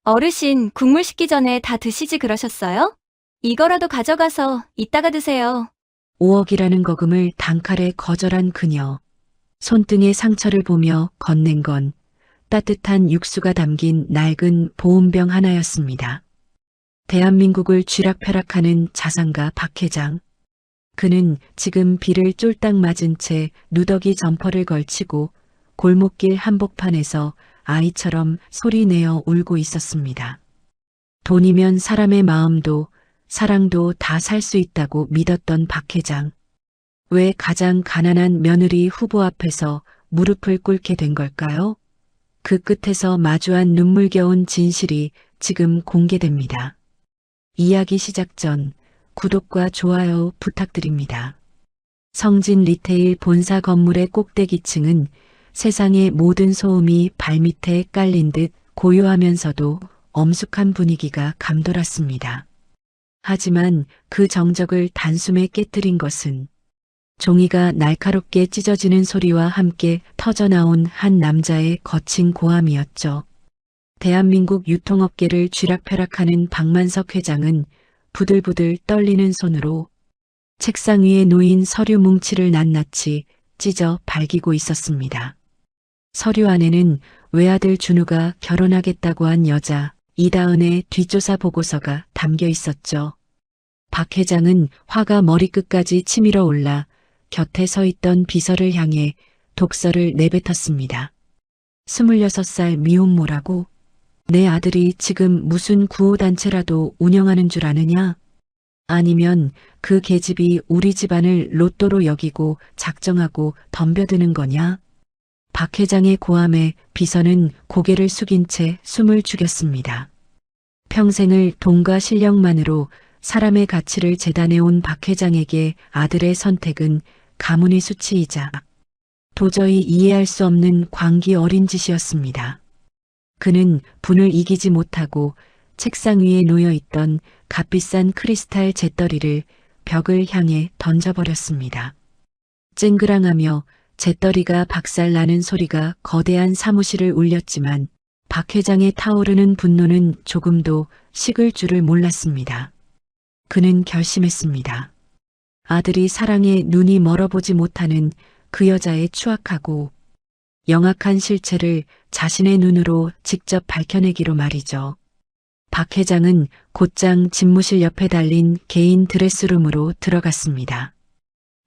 어르신, 국물 식기 전에 다 드시지 그러셨어요? 이거라도 가져가서 이따가 드세요. 5억이라는 거금을 단칼에 거절한 그녀. 손등의 상처를 보며 건넨 건 따뜻한 육수가 담긴 낡은 보온병 하나였습니다. 대한민국을 쥐락펴락하는 자산가 박 회장. 그는 지금 비를 쫄딱 맞은 채 누더기 점퍼를 걸치고 골목길 한복판에서 아이처럼 소리내어 울고 있었습니다. 돈이면 사람의 마음도 사랑도 다 살 수 있다고 믿었던 박 회장. 왜 가장 가난한 며느리 후보 앞에서 무릎을 꿇게 된 걸까요? 그 끝에서 마주한 눈물겨운 진실이 지금 공개됩니다. 이야기 시작 전 구독과 좋아요 부탁드립니다. 성진 리테일 본사 건물의 꼭대기층은 세상의 모든 소음이 발밑에 깔린 듯 고요하면서도 엄숙한 분위기가 감돌았습니다. 하지만 그 정적을 단숨에 깨뜨린 것은 종이가 날카롭게 찢어지는 소리와 함께 터져나온 한 남자의 거친 고함이었죠. 대한민국 유통업계를 쥐락펴락하는 박만석 회장은 부들부들 떨리는 손으로 책상 위에 놓인 서류 뭉치를 낱낱이 찢어 밝히고 있었습니다. 서류 안에는 외아들 준우가 결혼하겠다고 한 여자 이다은의 뒷조사 보고서가 담겨 있었죠. 박 회장은 화가 머리끝까지 치밀어 올라 곁에 서 있던 비서를 향해 독서를 내뱉었습니다. 26살 미혼모라고? 내 아들이 지금 무슨 구호단체라도 운영하는 줄 아느냐? 아니면 그 계집이 우리 집안을 로또로 여기고 작정하고 덤벼드는 거냐? 박 회장의 고함에 비서는 고개를 숙인 채 숨을 죽였습니다. 평생을 돈과 실력만으로 사람의 가치를 재단해온 박 회장에게 아들의 선택은 가문의 수치이자 도저히 이해할 수 없는 광기 어린 짓이었습니다. 그는 분을 이기지 못하고 책상 위에 놓여있던 값비싼 크리스탈 재떨이를 벽을 향해 던져버렸습니다. 쨍그랑하며 재떨이가 박살나는 소리가 거대한 사무실을 울렸지만 박 회장의 타오르는 분노는 조금도 식을 줄을 몰랐습니다. 그는 결심했습니다. 아들이 사랑에 눈이 멀어보지 못하는 그 여자의 추악하고 영악한 실체를 자신의 눈으로 직접 밝혀내기로 말이죠. 박 회장은 곧장 집무실 옆에 달린 개인 드레스룸으로 들어갔습니다.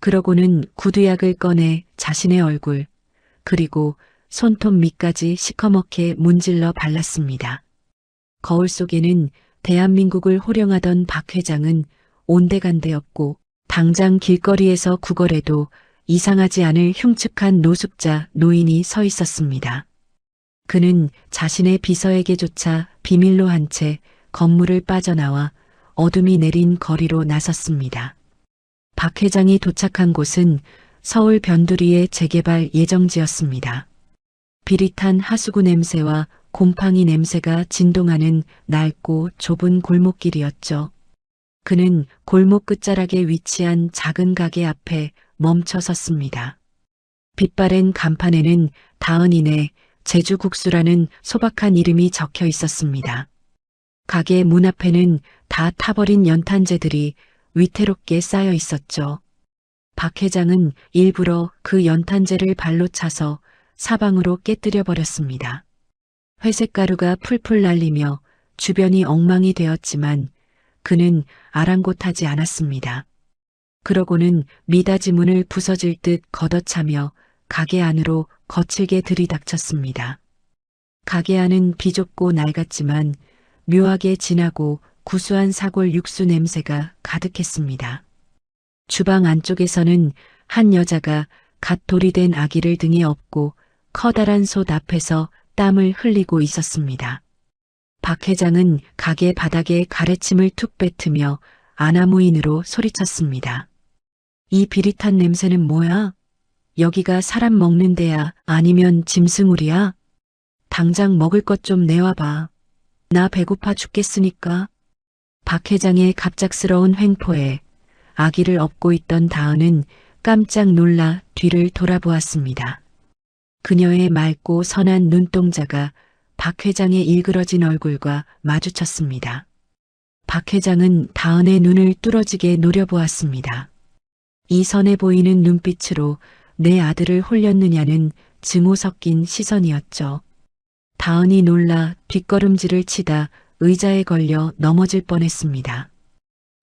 그러고는 구두약을 꺼내 자신의 얼굴 그리고 손톱 밑까지 시커멓게 문질러 발랐습니다. 거울 속에는 대한민국을 호령하던 박 회장은 온데간데없고 당장 길거리에서 구걸해도 이상하지 않을 흉측한 노숙자 노인이 서 있었습니다. 그는 자신의 비서에게조차 비밀로 한 채 건물을 빠져나와 어둠이 내린 거리로 나섰습니다. 박 회장이 도착한 곳은 서울 변두리의 재개발 예정지였습니다. 비릿한 하수구 냄새와 곰팡이 냄새가 진동하는 낡고 좁은 골목길이었죠. 그는 골목 끝자락에 위치한 작은 가게 앞에 멈춰 섰습니다. 빛바랜 간판에는 다은이네 제주국수라는 소박한 이름이 적혀 있었습니다. 가게 문 앞에는 다 타버린 연탄재들이 위태롭게 쌓여 있었죠. 박 회장은 일부러 그 연탄재를 발로 차서 사방으로 깨뜨려 버렸습니다. 회색 가루가 풀풀 날리며 주변이 엉망이 되었지만 그는 아랑곳하지 않았습니다. 그러고는 미닫이 문을 부서질 듯 걷어차며 가게 안으로 거칠게 들이닥쳤습니다. 가게 안은 비좁고 낡았지만 묘하게 진하고 구수한 사골 육수 냄새가 가득했습니다. 주방 안쪽에서는 한 여자가 갓 돌이된 아기를 등에 업고 커다란 솥 앞에서 땀을 흘리고 있었습니다. 박 회장은 가게 바닥에 가래침을 툭 뱉으며 아나무인으로 소리쳤습니다. 이 비릿한 냄새는 뭐야? 여기가 사람 먹는 데야 아니면 짐승우리야? 당장 먹을 것 좀 내와봐. 나 배고파 죽겠으니까. 박 회장의 갑작스러운 횡포에 아기를 업고 있던 다은은 깜짝 놀라 뒤를 돌아보았습니다. 그녀의 맑고 선한 눈동자가 박 회장의 일그러진 얼굴과 마주쳤습니다. 박 회장은 다은의 눈을 뚫어지게 노려보았습니다. 이 선해 보이는 눈빛으로 내 아들을 홀렸느냐는 증오 섞인 시선이었죠. 다은이 놀라 뒷걸음질을 치다 의자에 걸려 넘어질 뻔했습니다.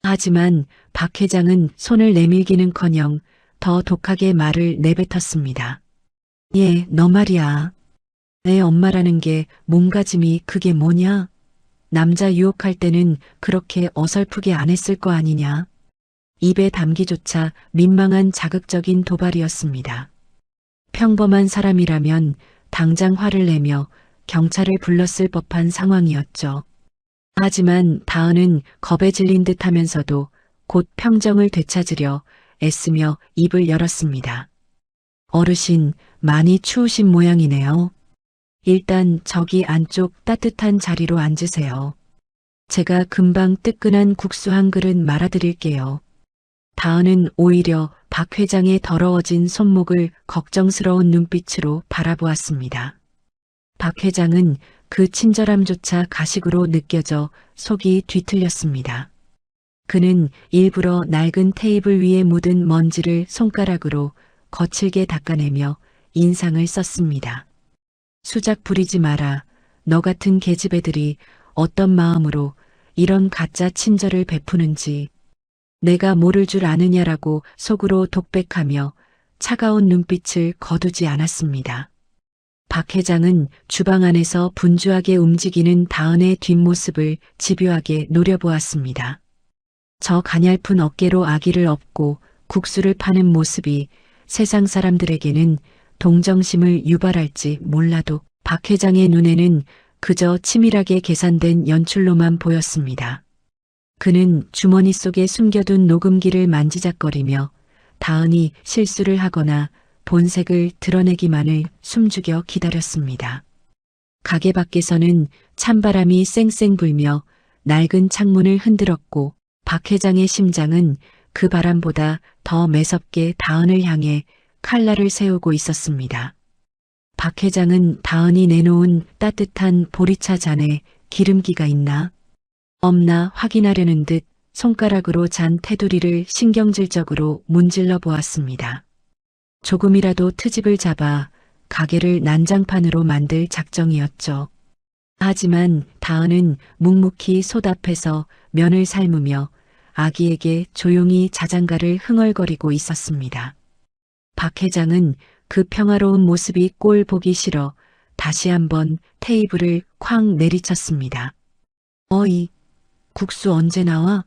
하지만 박 회장은 손을 내밀기는커녕 더 독하게 말을 내뱉었습니다. 예, 너 말이야. 내 엄마라는 게 몸가짐이 그게 뭐냐? 남자 유혹할 때는 그렇게 어설프게 안 했을 거 아니냐? 입에 담기조차 민망한 자극적인 도발이었습니다. 평범한 사람이라면 당장 화를 내며 경찰을 불렀을 법한 상황이었죠. 하지만 다은은 겁에 질린 듯 하면서도 곧 평정을 되찾으려 애쓰며 입을 열었습니다. 어르신, 많이 추우신 모양이네요. 일단 저기 안쪽 따뜻한 자리로 앉으세요. 제가 금방 뜨끈한 국수 한 그릇 말아드릴게요. 다은은 오히려 박 회장의 더러워진 손목을 걱정스러운 눈빛으로 바라보았습니다. 박 회장은 그 친절함조차 가식으로 느껴져 속이 뒤틀렸습니다. 그는 일부러 낡은 테이블 위에 묻은 먼지를 손가락으로 거칠게 닦아내며 인상을 썼습니다. 수작 부리지 마라. 너 같은 계집애들이 어떤 마음으로 이런 가짜 친절을 베푸는지 내가 모를 줄 아느냐라고 속으로 독백하며 차가운 눈빛을 거두지 않았습니다. 박 회장은 주방 안에서 분주하게 움직이는 다은의 뒷모습을 집요하게 노려보았습니다. 저 가냘픈 어깨로 아기를 업고 국수를 파는 모습이 세상 사람들에게는 동정심을 유발할지 몰라도 박 회장의 눈에는 그저 치밀하게 계산된 연출로만 보였습니다. 그는 주머니 속에 숨겨둔 녹음기를 만지작거리며 다은이 실수를 하거나 본색을 드러내기만을 숨죽여 기다렸습니다. 가게 밖에서는 찬바람이 쌩쌩 불며 낡은 창문을 흔들었고 박 회장의 심장은 그 바람보다 더 매섭게 다은을 향해 칼날을 세우고 있었습니다. 박 회장은 다은이 내놓은 따뜻한 보리차 잔에 기름기가 있나 없나 확인하려는 듯 손가락으로 잔 테두리를 신경질적으로 문질러 보았습니다. 조금이라도 트집을 잡아 가게를 난장판으로 만들 작정이었죠. 하지만 다은은 묵묵히 솥 앞에서 면을 삶으며 아기에게 조용히 자장가를 흥얼거리고 있었습니다. 박 회장은 그 평화로운 모습이 꼴 보기 싫어 다시 한번 테이블을 쾅 내리쳤습니다. 어이, 국수 언제 나와?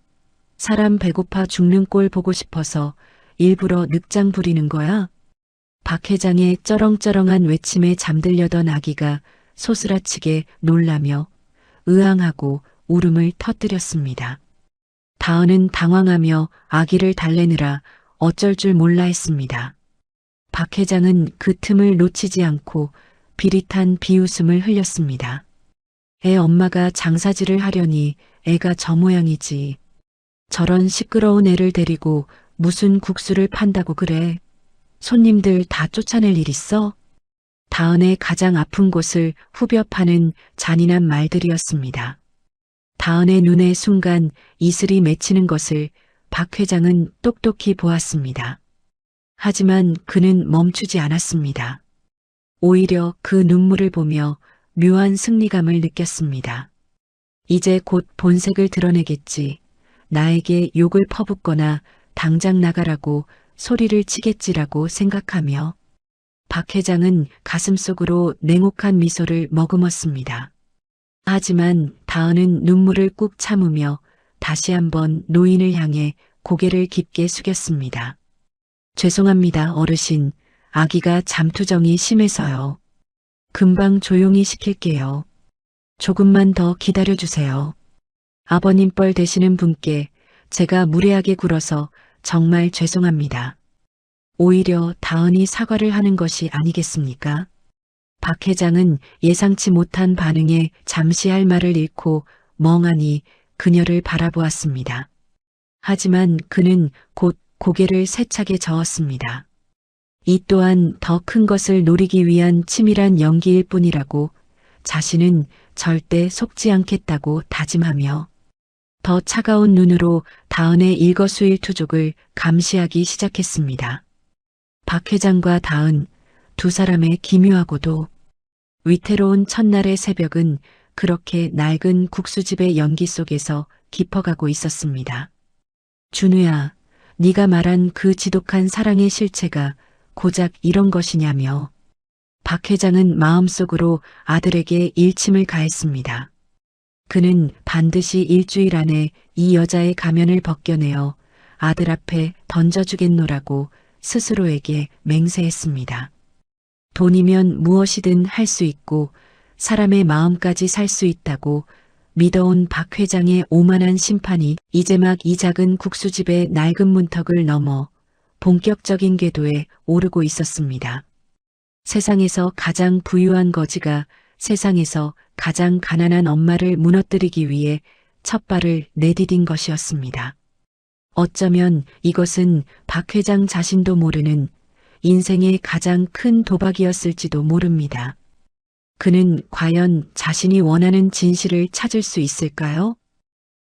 사람 배고파 죽는 꼴 보고 싶어서 일부러 늑장 부리는 거야? 박 회장의 쩌렁쩌렁한 외침에 잠들려던 아기가 소스라치게 놀라며 의앙하고 울음을 터뜨렸습니다. 다은은 당황하며 아기를 달래느라 어쩔 줄 몰라 했습니다. 박 회장은 그 틈을 놓치지 않고 비릿한 비웃음을 흘렸습니다. 애 엄마가 장사질을 하려니 애가 저 모양이지. 저런 시끄러운 애를 데리고 무슨 국수를 판다고 그래. 손님들 다 쫓아낼 일 있어? 다은의 가장 아픈 곳을 후벼 파는 잔인한 말들이었습니다. 다은의 눈에 순간 이슬이 맺히는 것을 박 회장은 똑똑히 보았습니다. 하지만 그는 멈추지 않았습니다. 오히려 그 눈물을 보며 묘한 승리감을 느꼈습니다. 이제 곧 본색을 드러내겠지. 나에게 욕을 퍼붓거나 당장 나가라고 소리를 치겠지라고 생각하며 박 회장은 가슴속으로 냉혹한 미소를 머금었습니다. 하지만 다은은 눈물을 꾹 참으며 다시 한번 노인을 향해 고개를 깊게 숙였습니다. 죄송합니다, 어르신. 아기가 잠투정이 심해서요. 금방 조용히 시킬게요. 조금만 더 기다려주세요. 아버님 뻘 되시는 분께 제가 무례하게 굴어서 정말 죄송합니다. 오히려 다은이 사과를 하는 것이 아니겠습니까? 박 회장은 예상치 못한 반응에 잠시 할 말을 잃고 멍하니 그녀를 바라보았습니다. 하지만 그는 곧 고개를 세차게 저었습니다. 이 또한 더 큰 것을 노리기 위한 치밀한 연기일 뿐이라고 자신은 절대 속지 않겠다고 다짐하며 더 차가운 눈으로 다은의 일거수일투족을 감시하기 시작했습니다. 박 회장과 다은 두 사람의 기묘하고도 위태로운 첫날의 새벽은 그렇게 낡은 국수집의 연기 속에서 깊어가고 있었습니다. 준우야, 네가 말한 그 지독한 사랑의 실체가 고작 이런 것이냐며 박 회장은 마음속으로 아들에게 일침을 가했습니다. 그는 반드시 일주일 안에 이 여자의 가면을 벗겨내어 아들 앞에 던져주겠노라고 스스로에게 맹세했습니다. 돈이면 무엇이든 할 수 있고 사람의 마음까지 살 수 있다고 믿어온 박 회장의 오만한 심판이 이제 막 이 작은 국수집의 낡은 문턱을 넘어 본격적인 궤도에 오르고 있었습니다. 세상에서 가장 부유한 거지가 세상에서 가장 가난한 엄마를 무너뜨리기 위해 첫 발을 내디딘 것이었습니다. 어쩌면 이것은 박 회장 자신도 모르는 인생의 가장 큰 도박이었을지도 모릅니다. 그는 과연 자신이 원하는 진실을 찾을 수 있을까요?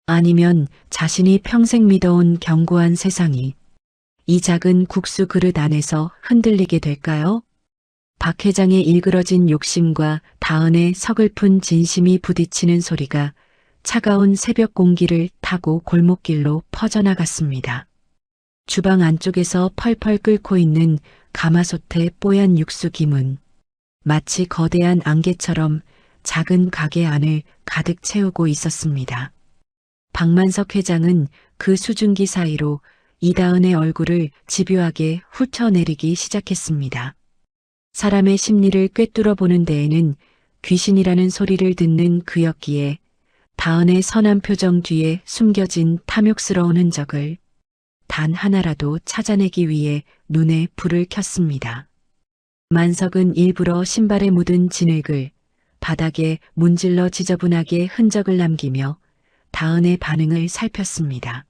아니면 자신이 평생 믿어온 견고한 세상이 이 작은 국수 그릇 안에서 흔들리게 될까요? 박 회장의 일그러진 욕심과 다은의 서글픈 진심이 부딪히는 소리가 차가운 새벽 공기를 타고 골목길로 퍼져나갔습니다. 주방 안쪽에서 펄펄 끓고 있는 가마솥의 뽀얀 육수 김은 마치 거대한 안개처럼 작은 가게 안을 가득 채우고 있었습니다. 박만석 회장은 그 수증기 사이로 이다은의 얼굴을 집요하게 훑어내리기 시작했습니다. 사람의 심리를 꿰뚫어 보는 데에는 귀신이라는 소리를 듣는 그였기에 다은의 선한 표정 뒤에 숨겨진 탐욕스러운 흔적을 단 하나라도 찾아내기 위해 눈에 불을 켰습니다. 만석은 일부러 신발에 묻은 진흙을 바닥에 문질러 지저분하게 흔적을 남기며 다은의 반응을 살폈습니다.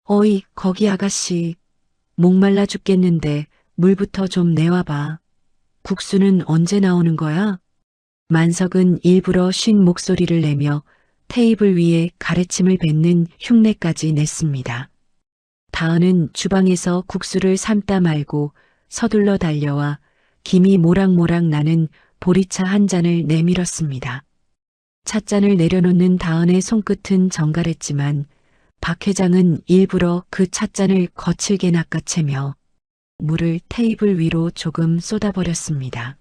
어이, 거기 아가씨. 목말라 죽겠는데 물부터 좀 내와봐. 국수는 언제 나오는 거야? 만석은 일부러 쉰 목소리를 내며 테이블 위에 가래침을 뱉는 흉내까지 냈습니다. 다은은 주방에서 국수를 삶다 말고 서둘러 달려와 김이 모락모락 나는 보리차 한 잔을 내밀었습니다. 찻잔을 내려놓는 다은의 손끝은 정갈했지만 박 회장은 일부러 그 찻잔을 거칠게 낚아채며 물을 테이블 위로 조금 쏟아버렸습니다.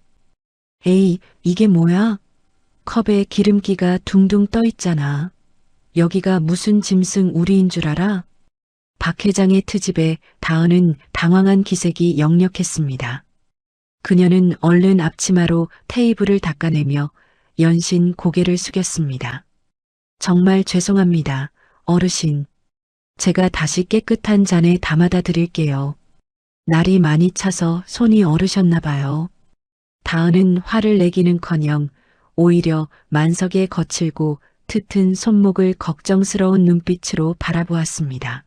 에이, 이게 뭐야? 컵에 기름기가 둥둥 떠 있잖아. 여기가 무슨 짐승 우리인 줄 알아? 박 회장의 트집에 다은은 당황한 기색이 역력했습니다. 그녀는 얼른 앞치마로 테이블을 닦아내며 연신 고개를 숙였습니다. 정말 죄송합니다, 어르신. 제가 다시 깨끗한 잔에 담아다 드릴게요. 날이 많이 차서 손이 얼으셨나 봐요. 다은은 화를 내기는커녕 오히려 만석의 거칠고 트튼 손목을 걱정스러운 눈빛으로 바라보았습니다.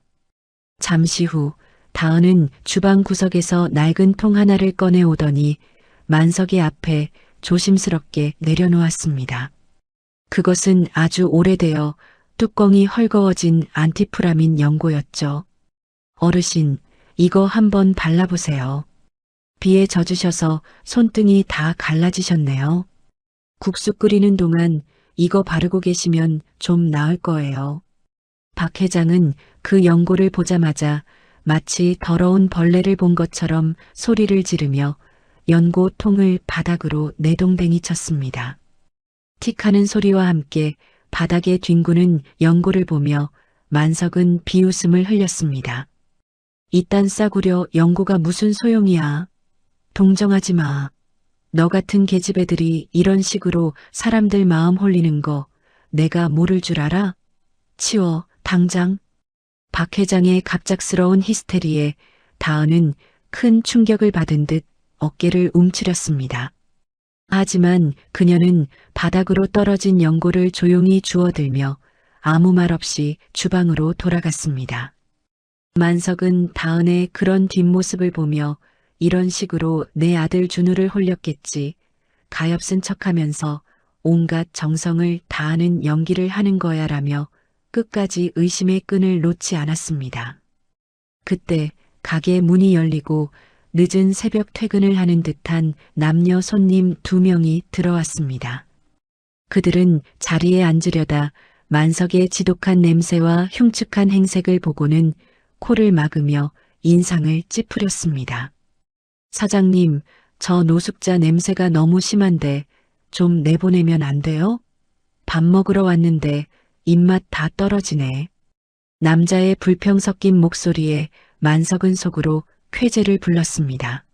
잠시 후 다은은 주방 구석에서 낡은 통 하나를 꺼내오더니 만석의 앞에 조심스럽게 내려놓았습니다. 그것은 아주 오래되어 뚜껑이 헐거워진 안티프라민 연고였죠. 어르신, 이거 한번 발라보세요. 비에 젖으셔서 손등이 다 갈라지셨네요. 국수 끓이는 동안 이거 바르고 계시면 좀 나을 거예요. 박 회장은 그 연고를 보자마자 마치 더러운 벌레를 본 것처럼 소리를 지르며 연고 통을 바닥으로 내동댕이 쳤습니다. 틱하는 소리와 함께 바닥에 뒹구는 연고를 보며 만석은 비웃음을 흘렸습니다. 이딴 싸구려 연고가 무슨 소용이야. 동정하지 마. 너 같은 계집애들이 이런 식으로 사람들 마음 홀리는 거 내가 모를 줄 알아? 치워, 당장. 박 회장의 갑작스러운 히스테리에 다은은 큰 충격을 받은 듯 어깨를 움츠렸습니다. 하지만 그녀는 바닥으로 떨어진 연고를 조용히 주워들며 아무 말 없이 주방으로 돌아갔습니다. 만석은 다은의 그런 뒷모습을 보며 이런 식으로 내 아들 준우를 홀렸겠지 가엾은 척하면서 온갖 정성을 다하는 연기를 하는 거야라며 끝까지 의심의 끈을 놓지 않았습니다. 그때 가게 문이 열리고 늦은 새벽 퇴근을 하는 듯한 남녀 손님 2명이 들어왔습니다. 그들은 자리에 앉으려다 만석의 지독한 냄새와 흉측한 행색을 보고는 코를 막으며 인상을 찌푸렸습니다. 사장님, 저 노숙자 냄새가 너무 심한데 좀 내보내면 안 돼요? 밥 먹으러 왔는데 입맛 다 떨어지네. 남자의 불평 섞인 목소리에 만석은 속으로 쾌재를 불렀습니다.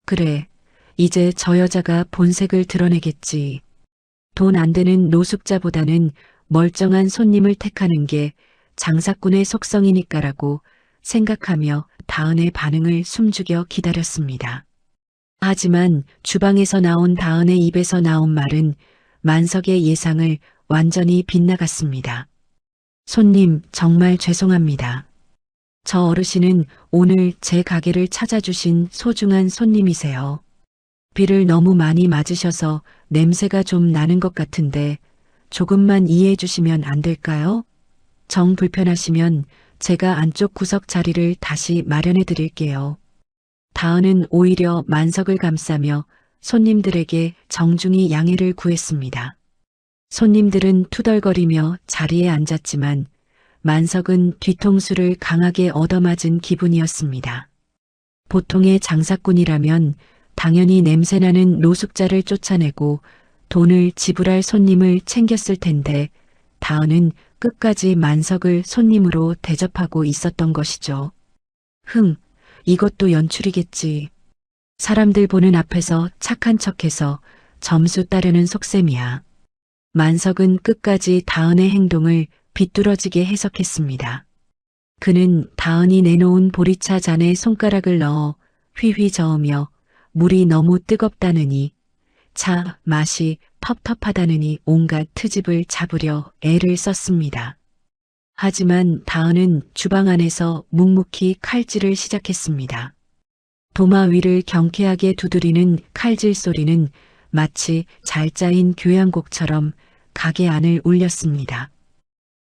그래, 이제 저 여자가 본색을 드러내겠지. 돈 안 되는 노숙자보다는 멀쩡한 손님을 택하는 게 장사꾼의 속성이니까라고 생각하며 다은의 반응을 숨죽여 기다렸습니다. 하지만 주방에서 나온 다은의 입에서 나온 말은 만석의 예상을 완전히 빗나갔습니다. 손님, 정말 죄송합니다. 저 어르신은 오늘 제 가게를 찾아주신 소중한 손님이세요. 비를 너무 많이 맞으셔서 냄새가 좀 나는 것 같은데 조금만 이해해 주시면 안 될까요? 정 불편하시면 제가 안쪽 구석 자리를 다시 마련해 드릴게요. 다은은 오히려 만석을 감싸며 손님들에게 정중히 양해를 구했습니다. 손님들은 투덜거리며 자리에 앉았지만 만석은 뒤통수를 강하게 얻어맞은 기분이었습니다. 보통의 장사꾼이라면 당연히 냄새나는 노숙자를 쫓아내고 돈을 지불할 손님을 챙겼을 텐데 다은은 끝까지 만석을 손님으로 대접하고 있었던 것이죠. 이것도 연출이겠지. 사람들 보는 앞에서 착한 척해서 점수 따려는 속셈이야. 만석은 끝까지 다은의 행동을 비뚤어지게 해석했습니다. 그는 다은이 내놓은 보리차 잔에 손가락을 넣어 휘휘 저으며 물이 너무 뜨겁다느니 차 맛이 텁텁하다느니 온갖 트집을 잡으려 애를 썼습니다. 하지만 다은은 주방 안에서 묵묵히 칼질을 시작했습니다. 도마 위를 경쾌하게 두드리는 칼질 소리는 마치 잘 짜인 교향곡처럼 가게 안을 울렸습니다.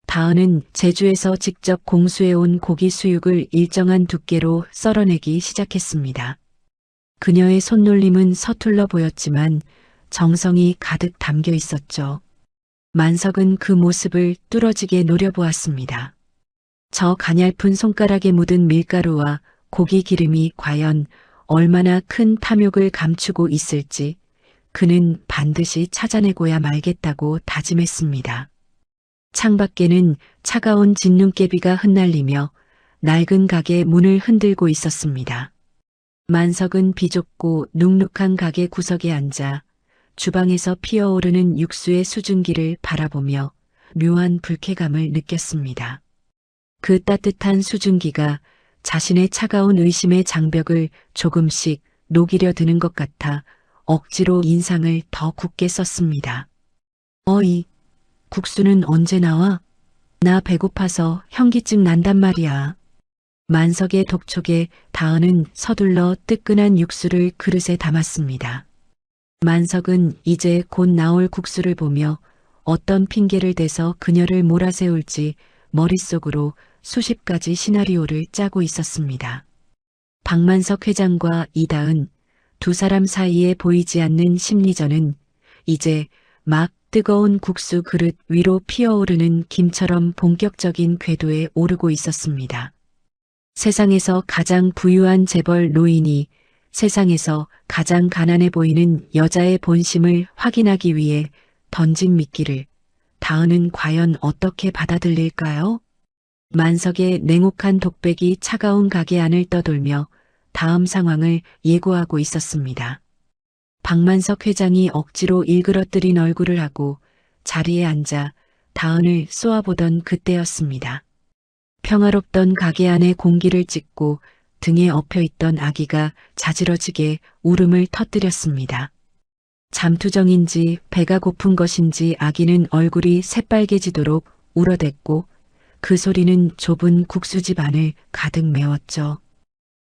다은은 제주에서 직접 공수해온 고기 수육을 일정한 두께로 썰어내기 시작했습니다. 그녀의 손놀림은 서툴러 보였지만 정성이 가득 담겨 있었죠. 만석은 그 모습을 뚫어지게 노려보았습니다. 저 가냘픈 손가락에 묻은 밀가루와 고기 기름이 과연 얼마나 큰 탐욕을 감추고 있을지 그는 반드시 찾아내고야 말겠다고 다짐했습니다. 창밖에는 차가운 진눈깨비가 흩날리며 낡은 가게 문을 흔들고 있었습니다. 만석은 비좁고 눅눅한 가게 구석에 앉아 주방에서 피어오르는 육수의 수증기를 바라보며 묘한 불쾌감을 느꼈습니다. 그 따뜻한 수증기가 자신의 차가운 의심의 장벽을 조금씩 녹이려 드는 것 같아 억지로 인상을 더 굳게 썼습니다. 어이, 국수는 언제 나와? 나 배고파서 현기증 난단 말이야. 만석의 독촉에 다은은 서둘러 뜨끈한 육수를 그릇에 담았습니다. 만석은 이제 곧 나올 국수를 보며 어떤 핑계를 대서 그녀를 몰아세울지 머릿속으로 수십 가지 시나리오를 짜고 있었습니다. 박만석 회장과 이다은 두 사람 사이에 보이지 않는 심리전은 이제 막 뜨거운 국수 그릇 위로 피어오르는 김처럼 본격적인 궤도에 오르고 있었습니다. 세상에서 가장 부유한 재벌 노인이 세상에서 가장 가난해 보이는 여자의 본심을 확인하기 위해 던진 미끼를 다은은 과연 어떻게 받아들일까요? 만석의 냉혹한 독백이 차가운 가게 안을 떠돌며 다음 상황을 예고하고 있었습니다. 박만석 회장이 억지로 일그러뜨린 얼굴을 하고 자리에 앉아 다은을 쏘아보던 그때였습니다. 평화롭던 가게 안의 공기를 찢고 등에 엎여있던 아기가 자지러지게 울음을 터뜨렸습니다. 잠투정인지 배가 고픈 것인지 아기는 얼굴이 새빨개지도록 울어댔고 그 소리는 좁은 국수집 안을 가득 메웠죠.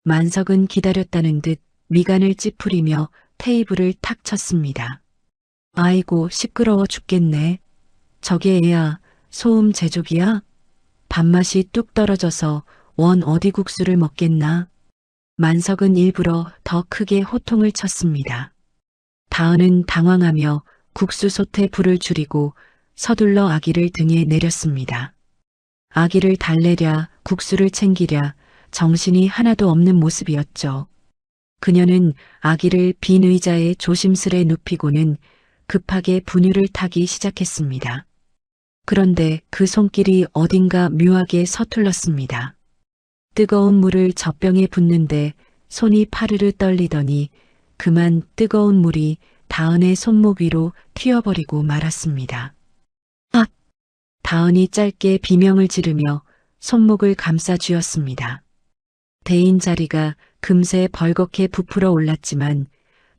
만석은 기다렸다는 듯 미간을 찌푸리며 테이블을 탁 쳤습니다. 아이고, 시끄러워 죽겠네. 저게 애야, 소음 제조기야? 밥맛이 뚝 떨어져서 원 어디 국수를 먹겠나? 만석은 일부러 더 크게 호통을 쳤습니다. 다은은 당황하며 국수 솥에 불을 줄이고 서둘러 아기를 등에 내렸습니다. 아기를 달래랴 국수를 챙기랴 정신이 하나도 없는 모습이었죠. 그녀는 아기를 빈 의자에 조심스레 눕히고는 급하게 분유를 타기 시작했습니다. 그런데 그 손길이 어딘가 묘하게 서툴렀습니다. 뜨거운 물을 젖병에 붓는데 손이 파르르 떨리더니 그만 뜨거운 물이 다은의 손목 위로 튀어버리고 말았습니다. 아! 다은이 짧게 비명을 지르며 손목을 감싸 쥐었습니다. 대인 자리가 금세 벌겋게 부풀어 올랐지만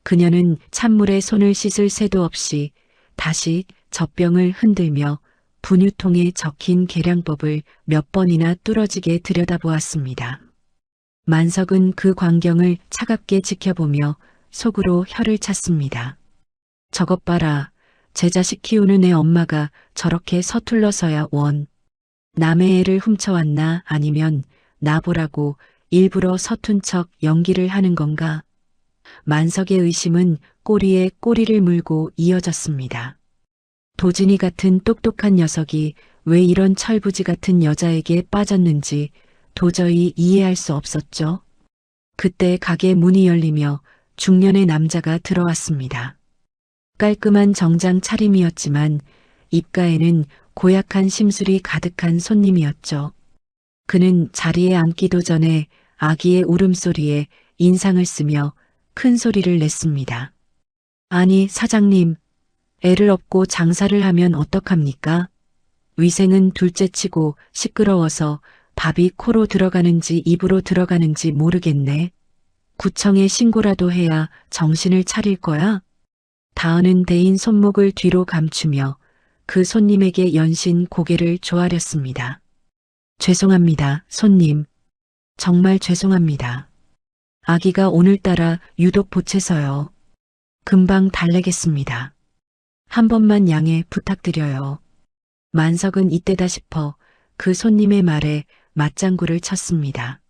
그녀는 찬물에 손을 씻을 새도 없이 다시 젖병을 흔들며 분유통에 적힌 계량법을 몇 번이나 뚫어지게 들여다보았습니다. 만석은 그 광경을 차갑게 지켜보며 속으로 혀를 찼습니다. 저것 봐라. 제 자식 키우는 애 엄마가 저렇게 서툴러서야 원. 남의 애를 훔쳐왔나 아니면 나보라고 일부러 서툰 척 연기를 하는 건가? 만석의 의심은 꼬리에 꼬리를 물고 이어졌습니다. 도진이 같은 똑똑한 녀석이 왜 이런 철부지 같은 여자에게 빠졌는지 도저히 이해할 수 없었죠. 그때 가게 문이 열리며 중년의 남자가 들어왔습니다. 깔끔한 정장 차림이었지만 입가에는 고약한 심술이 가득한 손님이었죠. 그는 자리에 앉기도 전에 아기의 울음소리에 인상을 쓰며 큰 소리를 냈습니다. 아니, 사장님, 애를 업고 장사를 하면 어떡합니까? 위생은 둘째치고 시끄러워서 밥이 코로 들어가는지 입으로 들어가는지 모르겠네. 구청에 신고라도 해야 정신을 차릴 거야? 다은은 대인 손목을 뒤로 감추며 그 손님에게 연신 고개를 조아렸습니다. 죄송합니다, 손님. 정말 죄송합니다. 아기가 오늘따라 유독 보채서요. 금방 달래겠습니다. 한 번만 양해 부탁드려요. 만석은 이때다 싶어 그 손님의 말에 맞장구를 쳤습니다.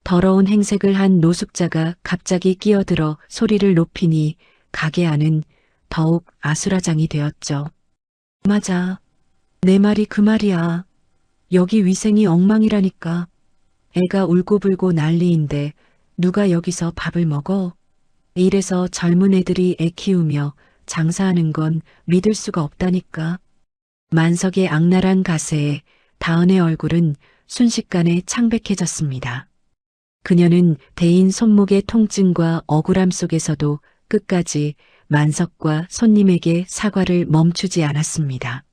더러운 행색을 한 노숙자가 갑자기 끼어들어 소리를 높이니 가게 안은 더욱 아수라장이 되었죠. 맞아. 내 말이 그 말이야. 여기 위생이 엉망이라니까. 애가 울고불고 난리인데 누가 여기서 밥을 먹어? 이래서 젊은 애들이 애 키우며 장사하는 건 믿을 수가 없다니까. 만석의 악랄한 가세에 다은의 얼굴은 순식간에 창백해졌습니다. 그녀는 대인 손목의 통증과 억울함 속에서도 끝까지 만석과 손님에게 사과를 멈추지 않았습니다.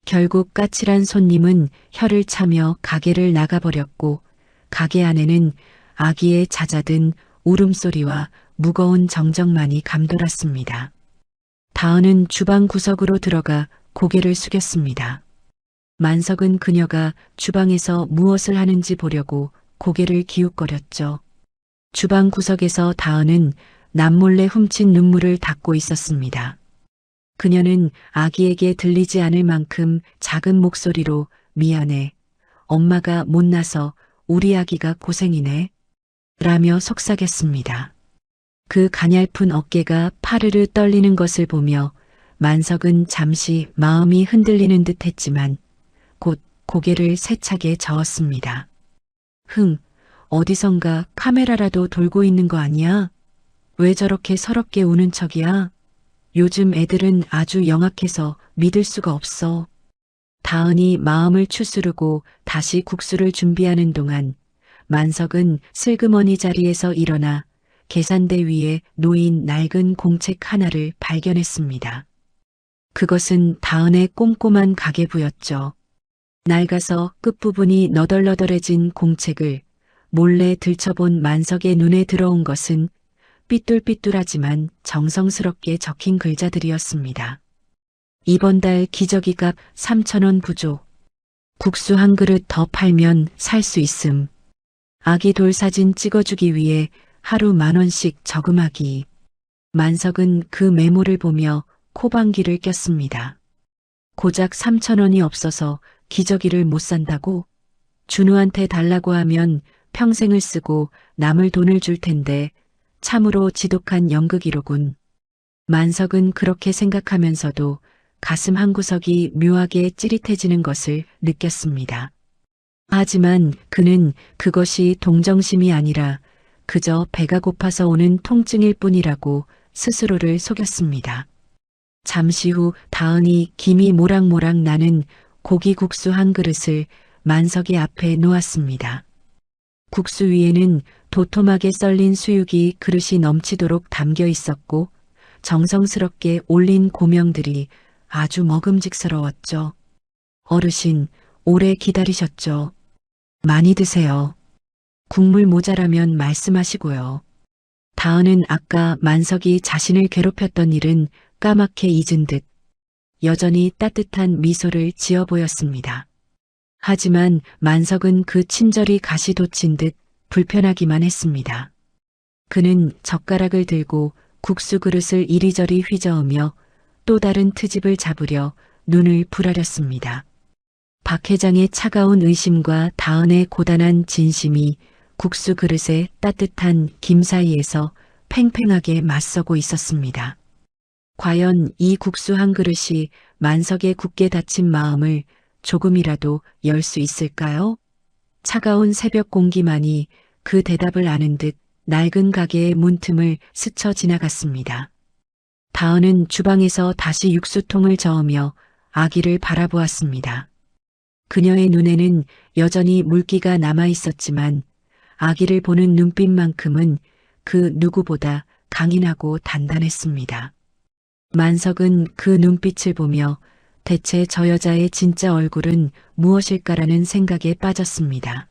결국 까칠한 손님은 혀를 차며 가게를 나가버렸고 가게 안에는 아기의 잦아든 울음소리와 무거운 정적만이 감돌았습니다. 다은은 주방 구석으로 들어가 고개를 숙였습니다. 만석은 그녀가 주방에서 무엇을 하는지 보려고 고개를 기웃거렸죠. 주방 구석에서 다은은 남몰래 훔친 눈물을 닦고 있었습니다. 그녀는 아기에게 들리지 않을 만큼 작은 목소리로 미안해. 엄마가 못나서 우리 아기가 고생이네. 라며 속삭였습니다. 그 가냘픈 어깨가 파르르 떨리는 것을 보며 만석은 잠시 마음이 흔들리는 듯 했지만 곧 고개를 세차게 저었습니다. 어디선가 카메라라도 돌고 있는 거 아니야? 왜 저렇게 서럽게 우는 척이야? 요즘 애들은 아주 영악해서 믿을 수가 없어. 다은이 마음을 추스르고 다시 국수를 준비하는 동안 만석은 슬그머니 자리에서 일어나 계산대 위에 놓인 낡은 공책 하나를 발견했습니다. 그것은 다은의 꼼꼼한 가계부였죠. 낡아서 끝부분이 너덜너덜해진 공책을 몰래 들춰본 만석의 눈에 들어온 것은 삐뚤삐뚤하지만 정성스럽게 적힌 글자들이었습니다. 이번 달 기저귀값 3,000원 부족. 국수 한 그릇 더 팔면 살 수 있음. 아기 돌 사진 찍어주기 위해 하루 10,000원씩 저금하기. 만석은 그 메모를 보며 코방귀를 꼈습니다. 고작 3,000원이 없어서 기저귀를 못 산다고? 준우한테 달라고 하면 평생을 쓰고 남을 돈을 줄 텐데 참으로 지독한 연극이로군. 만석은 그렇게 생각하면서도 가슴 한구석이 묘하게 찌릿해지는 것을 느꼈습니다. 하지만 그는 그것이 동정심이 아니라 그저 배가 고파서 오는 통증일 뿐이라고 스스로를 속였습니다. 잠시 후 다은이 김이 모락모락 나는 고기국수 한 그릇을 만석의 앞에 놓았습니다. 국수 위에는 도톰하게 썰린 수육이 그릇이 넘치도록 담겨 있었고 정성스럽게 올린 고명들이 아주 먹음직스러웠죠. 어르신, 오래 기다리셨죠? 많이 드세요. 국물 모자라면 말씀하시고요. 다은은 아까 만석이 자신을 괴롭혔던 일은 까맣게 잊은 듯 여전히 따뜻한 미소를 지어 보였습니다. 하지만 만석은 그 친절이 가시 돋친 듯 불편하기만 했습니다. 그는 젓가락을 들고 국수 그릇을 이리저리 휘저으며 또 다른 트집을 잡으려 눈을 부라렸습니다. 박 회장의 차가운 의심과 다은의 고단한 진심이 국수 그릇의 따뜻한 김 사이에서 팽팽하게 맞서고 있었습니다. 과연 이 국수 한 그릇이 만석의 굳게 닫힌 마음을 조금이라도 열 수 있을까요? 차가운 새벽 공기만이 그 대답을 아는 듯 낡은 가게의 문틈을 스쳐 지나갔습니다. 다은은 주방에서 다시 육수통을 저으며 아기를 바라보았습니다. 그녀의 눈에는 여전히 물기가 남아 있었지만 아기를 보는 눈빛만큼은 그 누구보다 강인하고 단단했습니다. 만석은 그 눈빛을 보며 대체 저 여자의 진짜 얼굴은 무엇일까라는 생각에 빠졌습니다.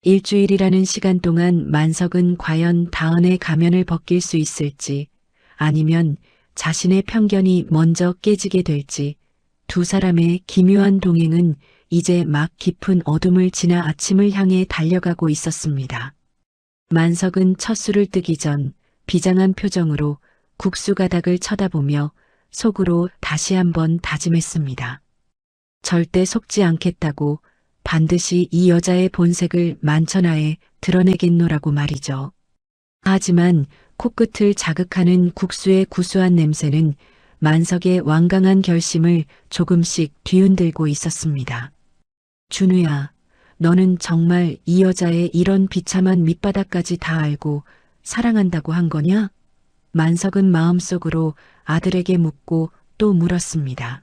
일주일이라는 시간 동안 만석은 과연 다은의 가면을 벗길 수 있을지 아니면 자신의 편견이 먼저 깨지게 될지 두 사람의 기묘한 동행은 이제 막 깊은 어둠을 지나 아침을 향해 달려가고 있었습니다. 만석은 첫 술을 뜨기 전 비장한 표정으로 국수 가닥을 쳐다보며 속으로 다시 한번 다짐했습니다. 절대 속지 않겠다고, 반드시 이 여자의 본색을 만천하에 드러내겠노라고 말이죠. 하지만 코끝을 자극하는 국수의 구수한 냄새는 만석의 완강한 결심을 조금씩 뒤흔들고 있었습니다. 준우야, 너는 정말 이 여자의 이런 비참한 밑바닥까지 다 알고 사랑한다고 한 거냐? 만석은 마음속으로 아들에게 묻고 또 물었습니다.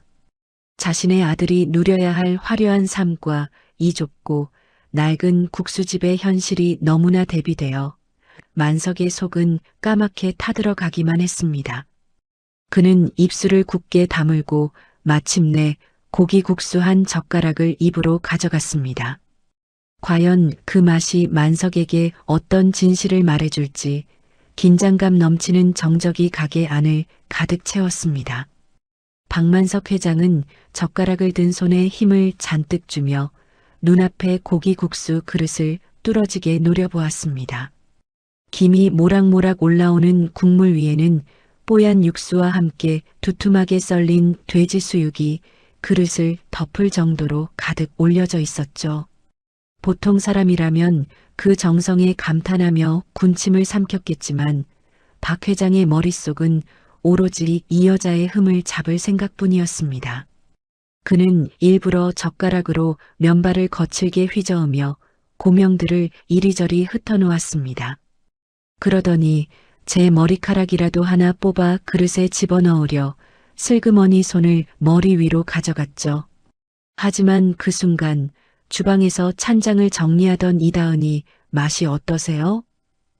자신의 아들이 누려야 할 화려한 삶과 이 좁고 낡은 국수집의 현실이 너무나 대비되어 만석의 속은 까맣게 타들어가기만 했습니다. 그는 입술을 굳게 다물고 마침내 고기국수 한 젓가락을 입으로 가져갔습니다. 과연 그 맛이 만석에게 어떤 진실을 말해줄지 긴장감 넘치는 정적이 가게 안을 가득 채웠습니다. 박만석 회장은 젓가락을 든 손에 힘을 잔뜩 주며 눈앞에 고기국수 그릇을 뚫어지게 노려보았습니다. 김이 모락모락 올라오는 국물 위에는 뽀얀 육수와 함께 두툼하게 썰린 돼지 수육이 그릇을 덮을 정도로 가득 올려져 있었죠. 보통 사람이라면 그 정성에 감탄하며 군침을 삼켰겠지만 박 회장의 머릿속은 오로지 이 여자의 흠을 잡을 생각뿐이었습니다. 그는 일부러 젓가락으로 면발을 거칠게 휘저으며 고명들을 이리저리 흩어놓았습니다. 그러더니 제 머리카락이라도 하나 뽑아 그릇에 집어넣으려 슬그머니 손을 머리 위로 가져갔죠. 하지만 그 순간 주방에서 찬장을 정리하던 이다은이 맛이 어떠세요?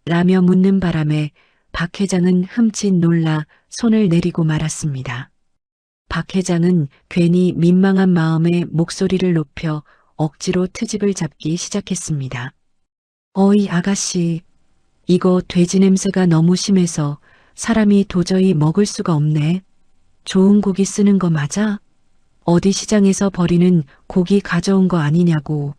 라며 묻는 바람에 박 회장은 흠칫 놀라 손을 내리고 말았습니다. 박 회장은 괜히 민망한 마음에 목소리를 높여 억지로 트집을 잡기 시작했습니다. 어이 아가씨, 이거 돼지 냄새가 너무 심해서 사람이 도저히 먹을 수가 없네. 좋은 고기 쓰는 거 맞아? 어디 시장에서 버리는 고기 가져온 거 아니냐고.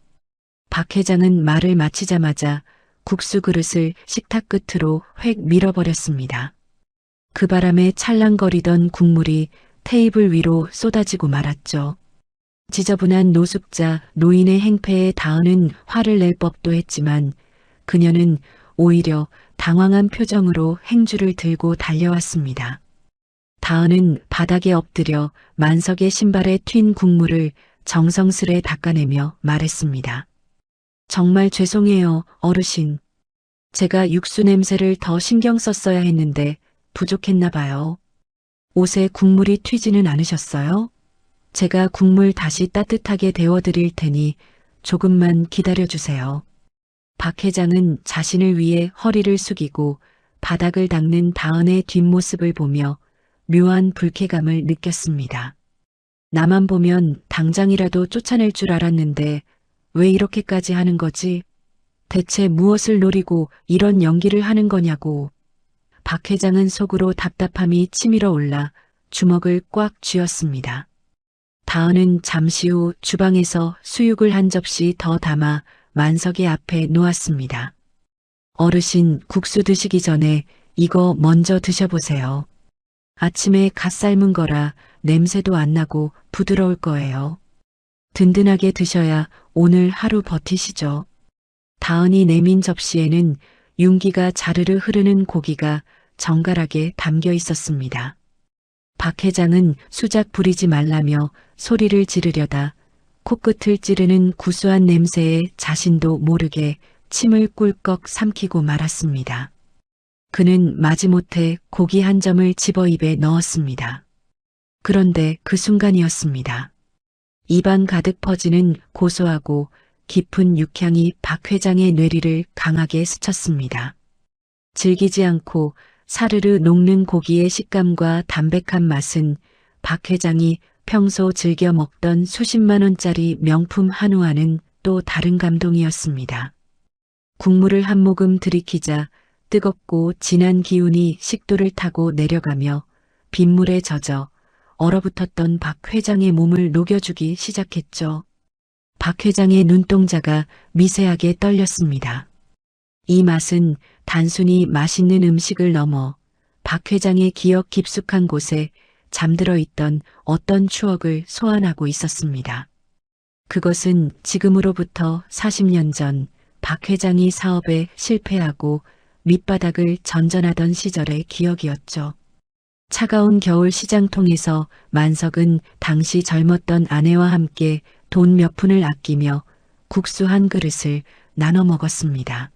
박 회장은 말을 마치자마자 국수 그릇을 식탁 끝으로 획 밀어버렸습니다. 그 바람에 찰랑거리던 국물이 테이블 위로 쏟아지고 말았죠. 지저분한 노숙자 노인의 행패에 다은은 화를 낼 법도 했지만 그녀는 오히려 당황한 표정으로 행주를 들고 달려왔습니다. 다은은 바닥에 엎드려 만석의 신발에 튄 국물을 정성스레 닦아내며 말했습니다. 정말 죄송해요, 어르신. 제가 육수 냄새를 더 신경 썼어야 했는데 부족했나 봐요. 옷에 국물이 튀지는 않으셨어요? 제가 국물 다시 따뜻하게 데워드릴 테니 조금만 기다려주세요. 박 회장은 자신을 위해 허리를 숙이고 바닥을 닦는 다은의 뒷모습을 보며 묘한 불쾌감을 느꼈습니다. 나만 보면 당장이라도 쫓아낼 줄 알았는데 왜 이렇게까지 하는 거지? 대체 무엇을 노리고 이런 연기를 하는 거냐고. 박 회장은 속으로 답답함이 치밀어 올라 주먹을 꽉 쥐었습니다. 다은은 잠시 후 주방에서 수육을 한 접시 더 담아 만석의 앞에 놓았습니다. 어르신, 국수 드시기 전에 이거 먼저 드셔보세요. 아침에 갓 삶은 거라 냄새도 안 나고 부드러울 거예요. 든든하게 드셔야 오늘 하루 버티시죠. 다은이 내민 접시에는 윤기가 자르르 흐르는 고기가 정갈하게 담겨 있었습니다. 박 회장은 수작 부리지 말라며 소리를 지르려다 코끝을 찌르는 구수한 냄새에 자신도 모르게 침을 꿀꺽 삼키고 말았습니다. 그는 마지못해 고기 한 점을 집어 입에 넣었습니다. 그런데 그 순간이었습니다. 입안 가득 퍼지는 고소하고 깊은 육향이 박 회장의 뇌리를 강하게 스쳤습니다. 질기지 않고 사르르 녹는 고기의 식감과 담백한 맛은 박 회장이 평소 즐겨 먹던 수십만 원짜리 명품 한우와는 또 다른 감동이었습니다. 국물을 한 모금 들이키자 뜨겁고 진한 기운이 식도를 타고 내려가며 빗물에 젖어 얼어붙었던 박 회장의 몸을 녹여주기 시작했죠. 박 회장의 눈동자가 미세하게 떨렸습니다. 이 맛은 단순히 맛있는 음식을 넘어 박 회장의 기억 깊숙한 곳에 잠들어 있던 어떤 추억을 소환하고 있었습니다. 그것은 지금으로부터 40년 전 박 회장이 사업에 실패하고 밑바닥을 전전하던 시절의 기억이었죠. 차가운 겨울 시장통에서 만석은 당시 젊었던 아내와 함께 돈 몇 푼을 아끼며 국수 한 그릇을 나눠 먹었습니다.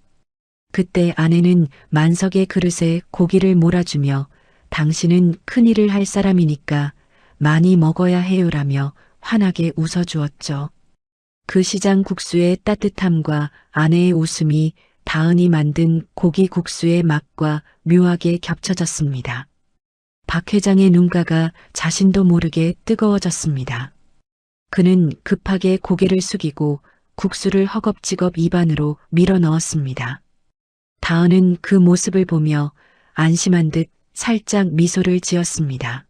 그때 아내는 만석의 그릇에 고기를 몰아주며 당신은 큰일을 할 사람이니까 많이 먹어야 해요라며 환하게 웃어주었죠. 그 시장 국수의 따뜻함과 아내의 웃음이 다은이 만든 고기 국수의 맛과 묘하게 겹쳐졌습니다. 박 회장의 눈가가 자신도 모르게 뜨거워졌습니다. 그는 급하게 고개를 숙이고 국수를 허겁지겁 입안으로 밀어 넣었습니다. 다은은 그 모습을 보며 안심한 듯 살짝 미소를 지었습니다.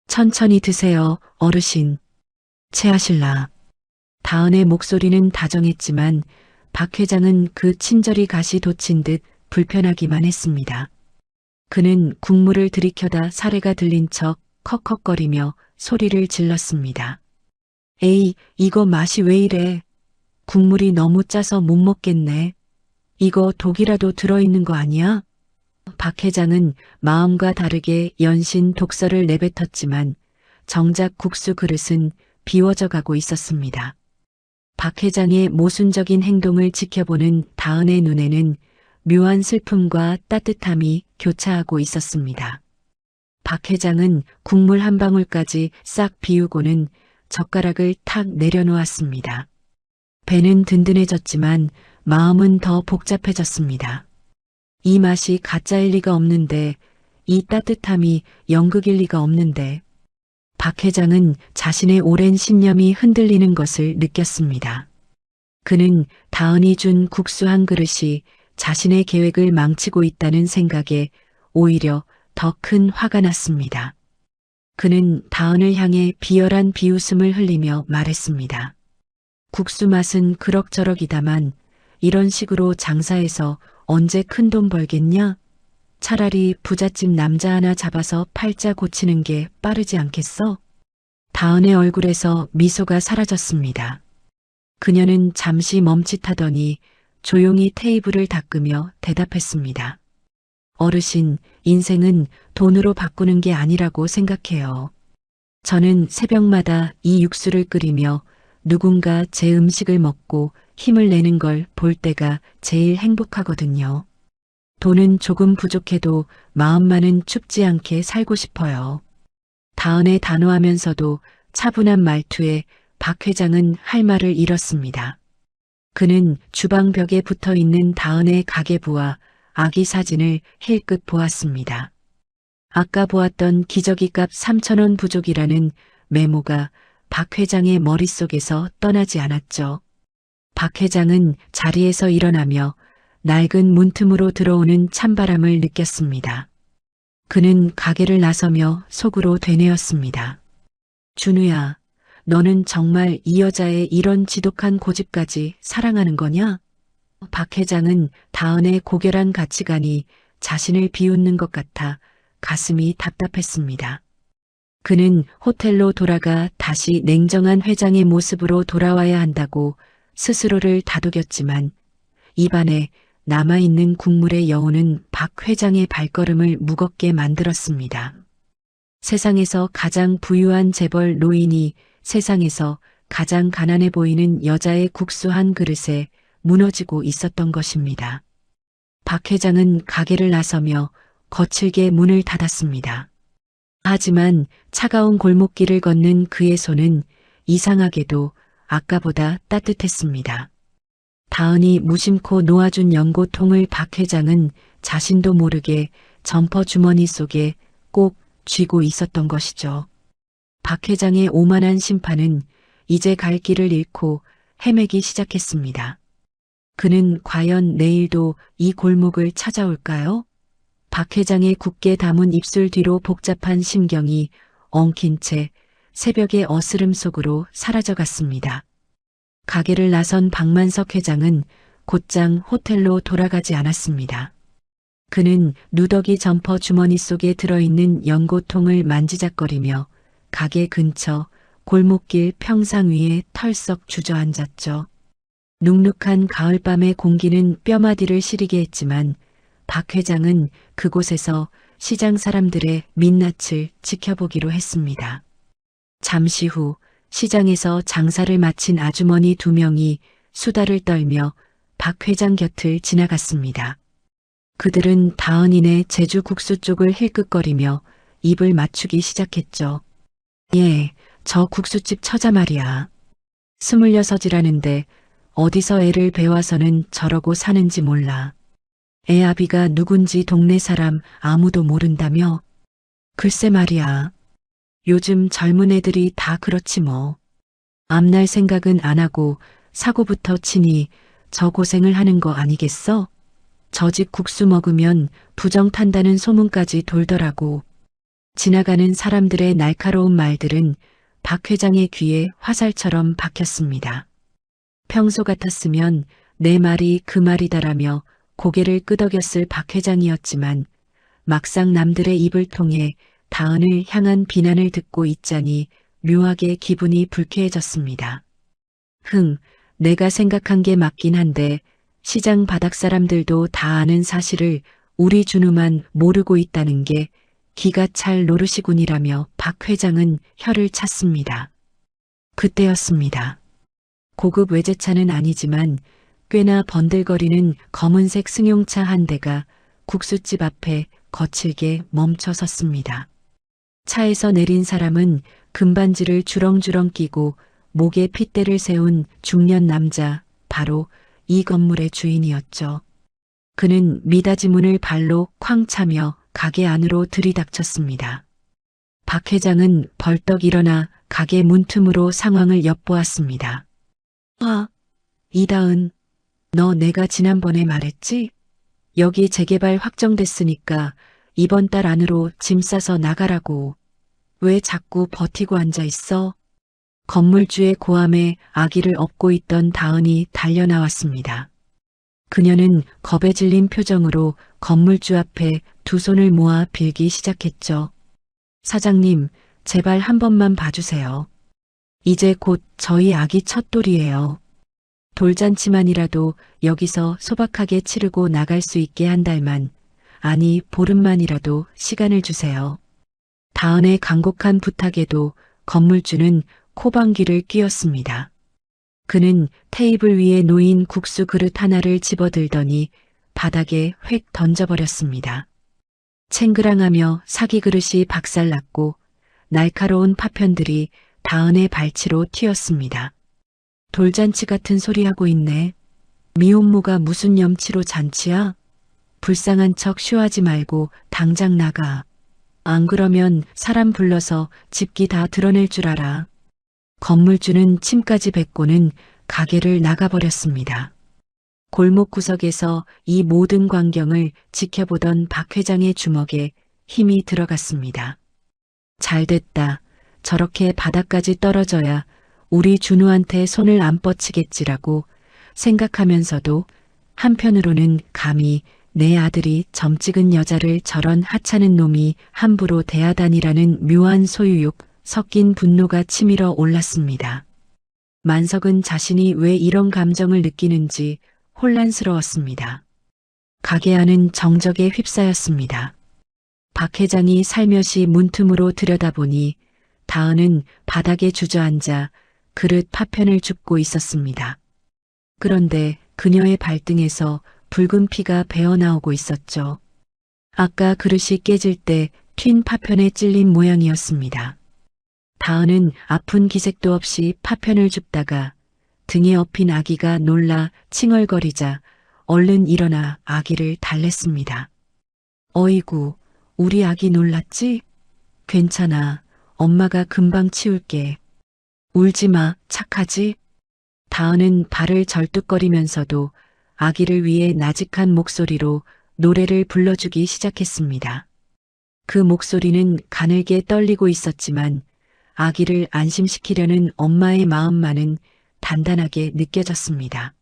천천히 드세요, 어르신. 체하실라. 다은의 목소리는 다정했지만 박 회장은 그 친절이 가시 돋친 듯 불편하기만 했습니다. 그는 국물을 들이켜다 사례가 들린 척 컥컥거리며 소리를 질렀습니다. 에이, 이거 맛이 왜 이래? 국물이 너무 짜서 못 먹겠네. 이거 독이라도 들어있는 거 아니야? 박 회장은 마음과 다르게 연신 독설을 내뱉었지만 정작 국수 그릇은 비워져 가고 있었습니다. 박 회장의 모순적인 행동을 지켜보는 다은의 눈에는 묘한 슬픔과 따뜻함이 교차하고 있었습니다. 박 회장은 국물 한 방울까지 싹 비우고는 젓가락을 탁 내려놓았습니다. 배는 든든해졌지만 마음은 더 복잡해졌습니다. 이 맛이 가짜일 리가 없는데, 이 따뜻함이 연극일 리가 없는데, 박 회장은 자신의 오랜 신념이 흔들리는 것을 느꼈습니다. 그는 다은이 준 국수 한 그릇이 자신의 계획을 망치고 있다는 생각에 오히려 더 큰 화가 났습니다. 그는 다은을 향해 비열한 비웃음을 흘리며 말했습니다. 국수 맛은 그럭저럭이다만 이런 식으로 장사해서 언제 큰 돈 벌겠냐? 차라리 부잣집 남자 하나 잡아서 팔자 고치는 게 빠르지 않겠어? 다은의 얼굴에서 미소가 사라졌습니다. 그녀는 잠시 멈칫하더니 조용히 테이블을 닦으며 대답했습니다. 어르신, 인생은 돈으로 바꾸는 게 아니라고 생각해요. 저는 새벽마다 이 육수를 끓이며 누군가 제 음식을 먹고 힘을 내는 걸 볼 때가 제일 행복하거든요. 돈은 조금 부족해도 마음만은 춥지 않게 살고 싶어요. 다은의 단호하면서도 차분한 말투에 박 회장은 할 말을 잃었습니다. 그는 주방 벽에 붙어 있는 다은의 가계부와 아기 사진을 힐끗 보았습니다. 아까 보았던 기저귀값 3,000원 부족이라는 메모가 박 회장의 머릿속에서 떠나지 않았죠. 박 회장은 자리에서 일어나며 낡은 문틈으로 들어오는 찬바람을 느꼈습니다. 그는 가게를 나서며 속으로 되뇌었습니다. 준우야, 너는 정말 이 여자의 이런 지독한 고집까지 사랑하는 거냐? 박 회장은 다은의 고결한 가치관이 자신을 비웃는 것 같아 가슴이 답답했습니다. 그는 호텔로 돌아가 다시 냉정한 회장의 모습으로 돌아와야 한다고 스스로를 다독였지만 입안에 남아있는 국물의 여운은 박 회장의 발걸음을 무겁게 만들었습니다. 세상에서 가장 부유한 재벌 노인이 세상에서 가장 가난해 보이는 여자의 국수 한 그릇에 무너지고 있었던 것입니다. 박 회장은 가게를 나서며 거칠게 문을 닫았습니다. 하지만 차가운 골목길을 걷는 그의 손은 이상하게도 아까보다 따뜻했습니다. 다은이 무심코 놓아준 연고통을 박 회장은 자신도 모르게 점퍼 주머니 속에 꼭 쥐고 있었던 것이죠. 박 회장의 오만한 심판은 이제 갈 길을 잃고 헤매기 시작했습니다. 그는 과연 내일도 이 골목을 찾아올까요? 박 회장의 굳게 담은 입술 뒤로 복잡한 심경이 엉킨 채 새벽의 어스름 속으로 사라져갔습니다. 가게를 나선 박만석 회장은 곧장 호텔로 돌아가지 않았습니다. 그는 누더기 점퍼 주머니 속에 들어있는 연고통을 만지작거리며 가게 근처 골목길 평상 위에 털썩 주저앉았죠. 눅눅한 가을밤의 공기는 뼈마디를 시리게 했지만 박 회장은 그곳에서 시장 사람들의 민낯을 지켜보기로 했습니다. 잠시 후 시장에서 장사를 마친 아주머니 2명이 수다를 떨며 박 회장 곁을 지나갔습니다. 그들은 다은이네 제주 국수 쪽을 힐끗거리며 입을 맞추기 시작했죠. 예, 저 국수집 처자 말이야. 26이라는데 어디서 애를 배워서는 저러고 사는지 몰라. 애 아비가 누군지 동네 사람 아무도 모른다며? 글쎄 말이야. 요즘 젊은 애들이 다 그렇지 뭐. 앞날 생각은 안 하고 사고부터 치니 저 고생을 하는 거 아니겠어? 저 집 국수 먹으면 부정 탄다는 소문까지 돌더라고. 지나가는 사람들의 날카로운 말들은 박 회장의 귀에 화살처럼 박혔습니다. 평소 같았으면 내 말이 그 말이다라며 고개를 끄덕였을 박 회장이었지만 막상 남들의 입을 통해 다은을 향한 비난을 듣고 있자니 묘하게 기분이 불쾌해졌습니다. 내가 생각한 게 맞긴 한데 시장 바닥 사람들도 다 아는 사실을 우리 준우만 모르고 있다는 게 기가 찰 노릇이군이라며 박 회장은 혀를 찼습니다. 그때였습니다. 고급 외제차는 아니지만 꽤나 번들거리는 검은색 승용차 한 대가 국수집 앞에 거칠게 멈춰 섰습니다. 차에서 내린 사람은 금반지를 주렁주렁 끼고 목에 핏대를 세운 중년 남자, 바로 이 건물의 주인이었죠. 그는 미닫이 문을 발로 쾅 차며 가게 안으로 들이닥쳤습니다. 박 회장은 벌떡 일어나 가게 문틈으로 상황을 엿보았습니다. 이다은, 너 내가 지난번에 말했지? 여기 재개발 확정됐으니까 이번 달 안으로 짐 싸서 나가라고. 왜 자꾸 버티고 앉아 있어? 건물주의 고함에 아기를 업고 있던 다은이 달려나왔습니다. 그녀는 겁에 질린 표정으로 건물주 앞에 두 손을 모아 빌기 시작했죠. 사장님, 제발 한 번만 봐주세요. 이제 곧 저희 아기 첫돌이에요. 돌잔치만이라도 여기서 소박하게 치르고 나갈 수 있게 한 달만, 아니 보름만이라도 시간을 주세요. 다은의 간곡한 부탁에도 건물주는 코방귀를 뀌었습니다. 그는 테이블 위에 놓인 국수 그릇 하나를 집어들더니 바닥에 획 던져버렸습니다. 챙그랑하며 사기 그릇이 박살났고 날카로운 파편들이 다은의 발치로 튀었습니다. 돌잔치 같은 소리 하고 있네. 미혼모가 무슨 염치로 잔치야? 불쌍한 척 쇼하지 말고 당장 나가. 안 그러면 사람 불러서 집기 다 드러낼 줄 알아. 건물주는 침까지 뱉고는 가게를 나가버렸습니다. 골목 구석에서 이 모든 광경을 지켜보던 박 회장의 주먹에 힘이 들어갔습니다. 잘됐다. 저렇게 바닥까지 떨어져야 우리 준우한테 손을 안 뻗치겠지라고 생각하면서도 한편으로는 감히 내 아들이 점찍은 여자를 저런 하찮은 놈이 함부로 대하다니라는 묘한 소유욕 섞인 분노가 치밀어 올랐습니다. 만석은 자신이 왜 이런 감정을 느끼는지 혼란스러웠습니다. 가게 안은 정적에 휩싸였습니다. 박 회장이 살며시 문틈으로 들여다보니 다은은 바닥에 주저앉아 그릇 파편을 줍고 있었습니다. 그런데 그녀의 발등에서 붉은 피가 배어나오고 있었죠. 아까 그릇이 깨질 때 튄 파편에 찔린 모양이었습니다. 다은은 아픈 기색도 없이 파편을 줍다가 등에 업힌 아기가 놀라 칭얼거리자 얼른 일어나 아기를 달랬습니다. 어이구, 우리 아기 놀랐지? 괜찮아. 엄마가 금방 치울게. 울지 마, 착하지? 다은은 발을 절뚝거리면서도 아기를 위해 나직한 목소리로 노래를 불러주기 시작했습니다. 그 목소리는 가늘게 떨리고 있었지만 아기를 안심시키려는 엄마의 마음만은 단단하게 느껴졌습니다.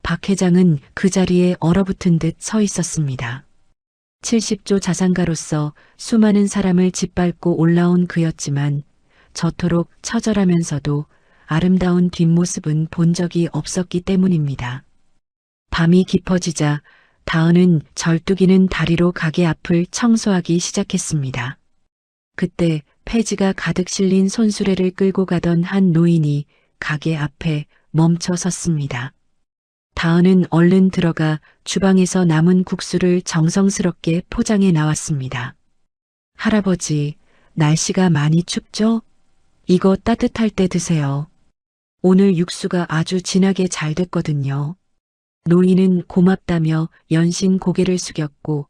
박 회장은 그 자리에 얼어붙은 듯 서 있었습니다. 70조 자산가로서 수많은 사람을 짓밟고 올라온 그였지만 저토록 처절하면서도 아름다운 뒷모습은 본 적이 없었기 때문입니다. 밤이 깊어지자 다은은 절뚝이는 다리로 가게 앞을 청소하기 시작했습니다. 그때 폐지가 가득 실린 손수레를 끌고 가던 한 노인이 가게 앞에 멈춰 섰습니다. 다은은 얼른 들어가 주방에서 남은 국수를 정성스럽게 포장해 나왔습니다. 할아버지, 날씨가 많이 춥죠? 이거 따뜻할 때 드세요. 오늘 육수가 아주 진하게 잘 됐거든요. 노인은 고맙다며 연신 고개를 숙였고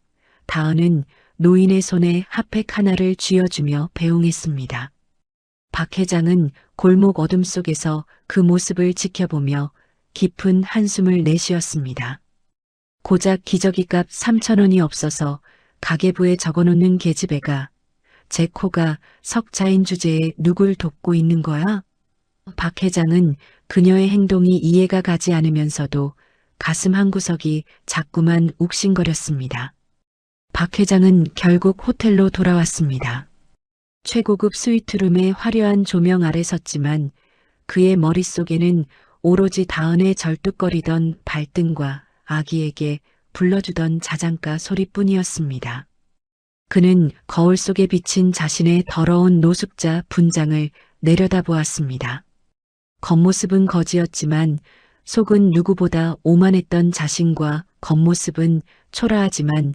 다은은 노인의 손에 핫팩 하나를 쥐어주며 배웅했습니다. 박 회장은 골목 어둠 속에서 그 모습을 지켜보며 깊은 한숨을 내쉬었습니다. 고작 기저귀값 3,000원이 없어서 가계부에 적어놓는 계집애가 제 코가 석자인 주제에 누굴 돕고 있는 거야? 박 회장은 그녀의 행동이 이해가 가지 않으면서도 가슴 한구석이 자꾸만 욱신거렸습니다. 박 회장은 결국 호텔로 돌아왔습니다. 최고급 스위트룸의 화려한 조명 아래 섰지만 그의 머릿속에는 오로지 다은의 절뚝거리던 발등과 아기에게 불러주던 자장가 소리뿐이었습니다. 그는 거울 속에 비친 자신의 더러운 노숙자 분장을 내려다보았습니다. 겉모습은 거지였지만 속은 누구보다 오만했던 자신과 겉모습은 초라하지만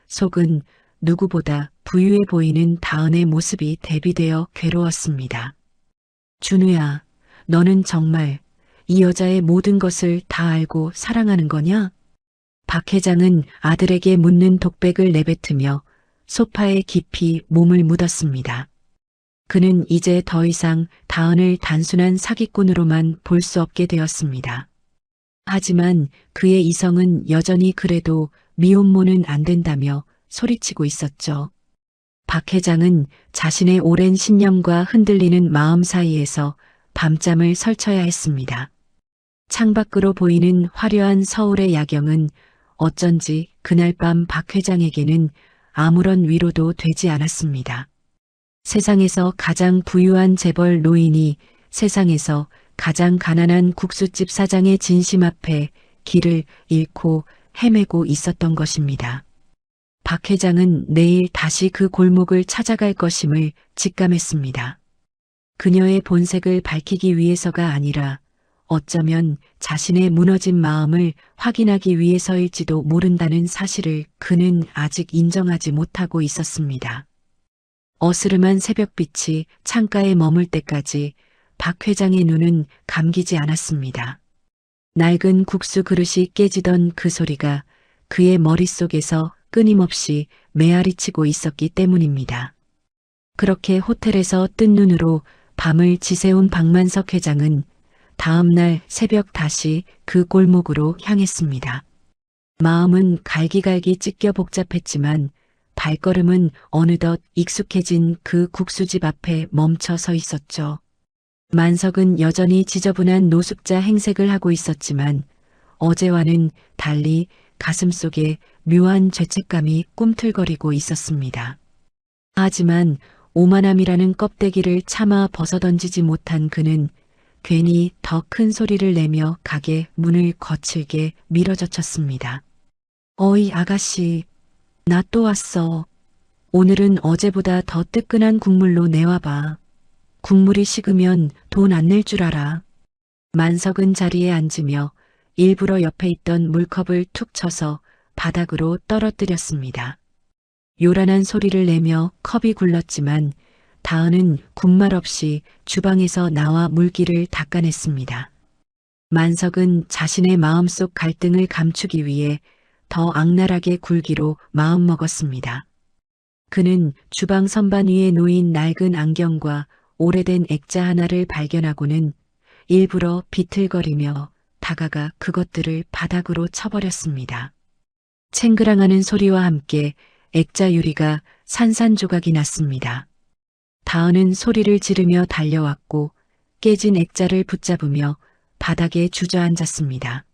속은 누구보다 부유해 보이는 다은의 모습이 대비되어 괴로웠습니다. 준우야, 너는 정말 이 여자의 모든 것을 다 알고 사랑하는 거냐? 박 회장은 아들에게 묻는 독백을 내뱉으며 소파에 깊이 몸을 묻었습니다. 그는 이제 더 이상 다은을 단순한 사기꾼으로만 볼 수 없게 되었습니다. 하지만 그의 이성은 여전히 그래도 미혼모는 안 된다며 소리치고 있었죠. 박 회장은 자신의 오랜 신념과 흔들리는 마음 사이에서 밤잠을 설쳐야 했습니다. 창밖으로 보이는 화려한 서울의 야경은 어쩐지 그날 밤 박 회장에게는 아무런 위로도 되지 않았습니다. 세상에서 가장 부유한 재벌 노인이 세상에서 가장 가난한 국수집 사장의 진심 앞에 길을 잃고 헤매고 있었던 것입니다. 박 회장은 내일 다시 그 골목을 찾아갈 것임을 직감했습니다. 그녀의 본색을 밝히기 위해서가 아니라 어쩌면 자신의 무너진 마음을 확인하기 위해서일지도 모른다는 사실을 그는 아직 인정하지 못하고 있었습니다. 어스름한 새벽빛이 창가에 머물 때까지 박 회장의 눈은 감기지 않았습니다. 낡은 국수 그릇이 깨지던 그 소리가 그의 머릿속에서 끊임없이 메아리치고 있었기 때문입니다. 그렇게 호텔에서 뜬 눈으로 밤을 지새운 박만석 회장은 다음 날 새벽 다시 그 골목으로 향했습니다. 마음은 갈기갈기 찢겨 복잡했지만 발걸음은 어느덧 익숙해진 그 국수집 앞에 멈춰 서 있었죠. 만석은 여전히 지저분한 노숙자 행색을 하고 있었지만 어제와는 달리 가슴속에 묘한 죄책감이 꿈틀거리고 있었습니다. 하지만 오만함이라는 껍데기를 차마 벗어던지지 못한 그는 괜히 더 큰 소리를 내며 가게 문을 거칠게 밀어젖혔습니다. 어이 아가씨, 나 또 왔어. 오늘은 어제보다 더 뜨끈한 국물로 내와봐. 국물이 식으면 돈 안 낼 줄 알아. 만석은 자리에 앉으며 일부러 옆에 있던 물컵을 툭 쳐서 바닥으로 떨어뜨렸습니다. 요란한 소리를 내며 컵이 굴렀지만 다은은 군말 없이 주방에서 나와 물기를 닦아냈습니다. 만석은 자신의 마음속 갈등을 감추기 위해 더 악랄하게 굴기로 마음먹었습니다. 그는 주방 선반 위에 놓인 낡은 안경과 오래된 액자 하나를 발견하고는 일부러 비틀거리며 다가가 그것들을 바닥으로 쳐버렸습니다. 챙그랑하는 소리와 함께 액자 유리가 산산조각이 났습니다. 다은은 소리를 지르며 달려왔고 깨진 액자를 붙잡으며 바닥에 주저앉았습니다.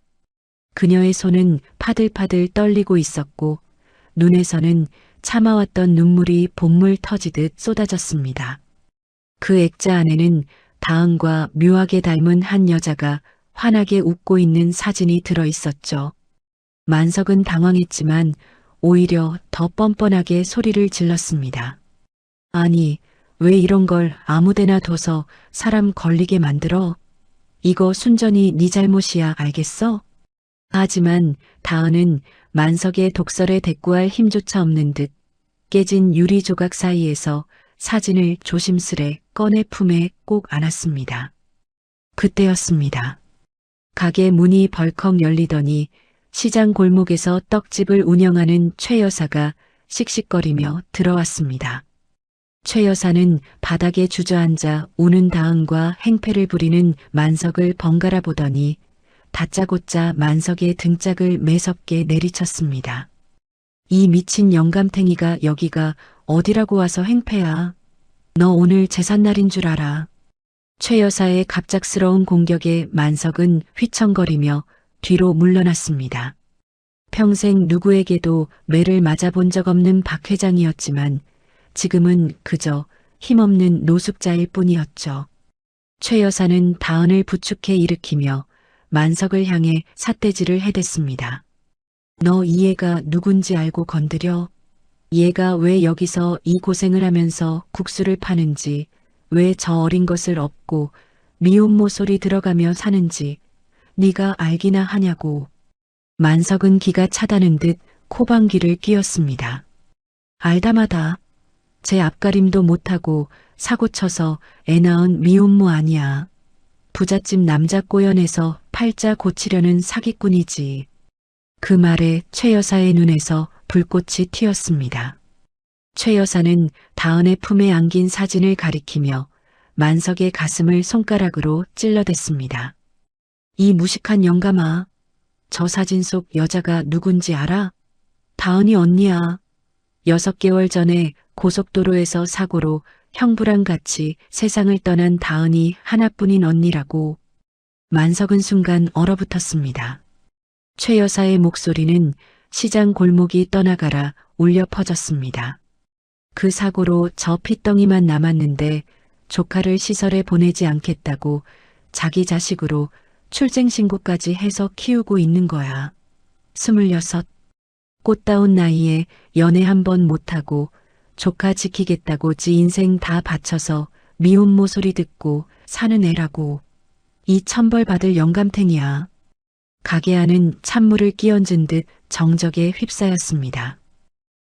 그녀의 손은 파들파들 떨리고 있었고 눈에서는 참아왔던 눈물이 봇물 터지듯 쏟아졌습니다. 그 액자 안에는 다은과 묘하게 닮은 한 여자가 환하게 웃고 있는 사진이 들어 있었죠. 만석은 당황했지만 오히려 더 뻔뻔하게 소리를 질렀습니다. 아니, 왜 이런 걸 아무데나 둬서 사람 걸리게 만들어? 이거 순전히 네 잘못이야, 알겠어? 하지만 다은은 만석의 독설에 대꾸할 힘조차 없는 듯 깨진 유리 조각 사이에서 사진을 조심스레 꺼내 품에 꼭 안았습니다. 그때였습니다. 가게 문이 벌컥 열리더니 시장 골목에서 떡집을 운영하는 최 여사가 씩씩거리며 들어왔습니다. 최 여사는 바닥에 주저앉아 우는 다은과 행패를 부리는 만석을 번갈아 보더니 다짜고짜 만석의 등짝을 매섭게 내리쳤습니다. 이 미친 영감탱이가 여기가 어디라고 와서 행패야. 너 오늘 제삿날인 줄 알아. 최 여사의 갑작스러운 공격에 만석은 휘청거리며 뒤로 물러났습니다. 평생 누구에게도 매를 맞아본 적 없는 박 회장이었지만 지금은 그저 힘없는 노숙자일 뿐이었죠. 최 여사는 다은을 부축해 일으키며 만석을 향해 삿대질을 해댔습니다. 너 이 애가 누군지 알고 건드려? 얘가 왜 여기서 이 고생을 하면서 국수를 파는지, 왜 저 어린 것을 업고 미혼모 소리 들어가며 사는지 네가 알기나 하냐고. 만석은 기가 차다는 듯 코방귀를 뀌었습니다. 알다마다 제 앞가림도 못하고 사고쳐서 애 낳은 미혼모 아니야. 부잣집 남자 꼬여내서 팔자 고치려는 사기꾼이지. 그 말에 최 여사의 눈에서 불꽃이 튀었습니다. 최 여사는 다은의 품에 안긴 사진을 가리키며 만석의 가슴을 손가락으로 찔러댔습니다. 이 무식한 영감아, 저 사진 속 여자가 누군지 알아? 다은이 언니야. 6개월 전에 고속도로에서 사고로 형부랑 같이 세상을 떠난 다은이 하나뿐인 언니라고. 만석은 순간 얼어붙었습니다. 최 여사의 목소리는 시장 골목이 떠나가라 울려 퍼졌습니다. 그 사고로 저 핏덩이만 남았는데 조카를 시설에 보내지 않겠다고 자기 자식으로 출생신고까지 해서 키우고 있는 거야. 26. 꽃다운 나이에 연애 한 번 못하고 조카 지키겠다고 지 인생 다 바쳐서 미혼모 소리 듣고 사는 애라고. 이 천벌 받을 영감탱이야. 가게 안은 찬물을 끼얹은 듯 정적에 휩싸였습니다.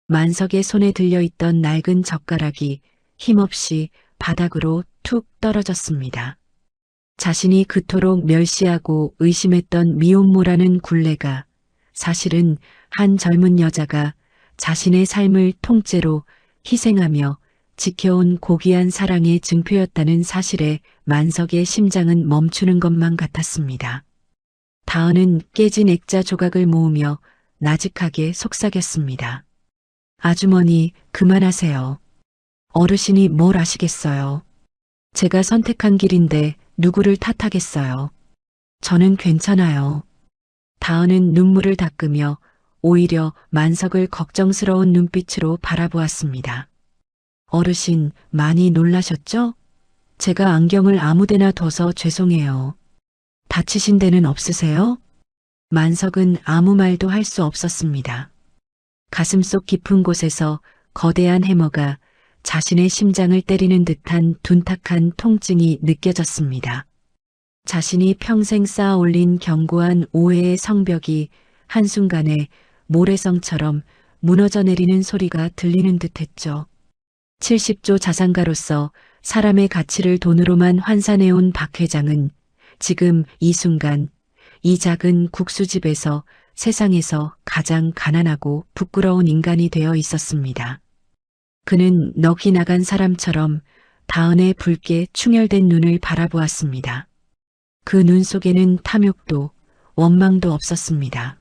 만석의 손에 들려있던 낡은 젓가락이 힘없이 바닥으로 툭 떨어졌습니다. 자신이 그토록 멸시하고 의심했던 미혼모라는 굴레가 사실은 한 젊은 여자가 자신의 삶을 통째로 희생하며 지켜온 고귀한 사랑의 증표였다는 사실에 만석의 심장은 멈추는 것만 같았습니다. 다은은 깨진 액자 조각을 모으며 나직하게 속삭였습니다. 아주머니, 그만하세요. 어르신이 뭘 아시겠어요. 제가 선택한 길인데 누구를 탓하겠어요. 저는 괜찮아요. 다은은 눈물을 닦으며 오히려 만석을 걱정스러운 눈빛으로 바라보았습니다. 어르신, 많이 놀라셨죠? 제가 안경을 아무데나 둬서 죄송해요. 다치신 데는 없으세요? 만석은 아무 말도 할 수 없었습니다. 가슴속 깊은 곳에서 거대한 해머가 자신의 심장을 때리는 듯한 둔탁한 통증이 느껴졌습니다. 자신이 평생 쌓아 올린 견고한 오해의 성벽이 한순간에 모래성처럼 무너져 내리는 소리가 들리는 듯했죠. 70조 자산가로서 사람의 가치를 돈으로만 환산해온 박 회장은 지금 이 순간 이 작은 국수집에서 세상에서 가장 가난하고 부끄러운 인간이 되어 있었습니다. 그는 넋이 나간 사람처럼 다은의 붉게 충혈된 눈을 바라보았습니다. 그 눈 속에는 탐욕도 원망도 없었습니다.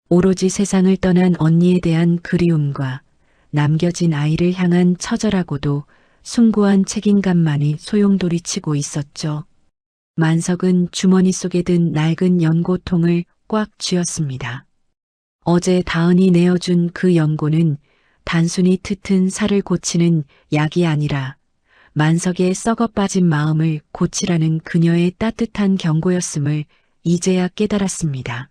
오로지 세상을 떠난 언니에 대한 그리움과 남겨진 아이를 향한 처절하고도 숭고한 책임감만이 소용돌이치고 있었죠. 만석은 주머니 속에 든 낡은 연고통을 꽉 쥐었습니다. 어제 다은이 내어준 그 연고는 단순히 트튼 살을 고치는 약이 아니라 만석의 썩어 빠진 마음을 고치라는 그녀의 따뜻한 경고였음을 이제야 깨달았습니다.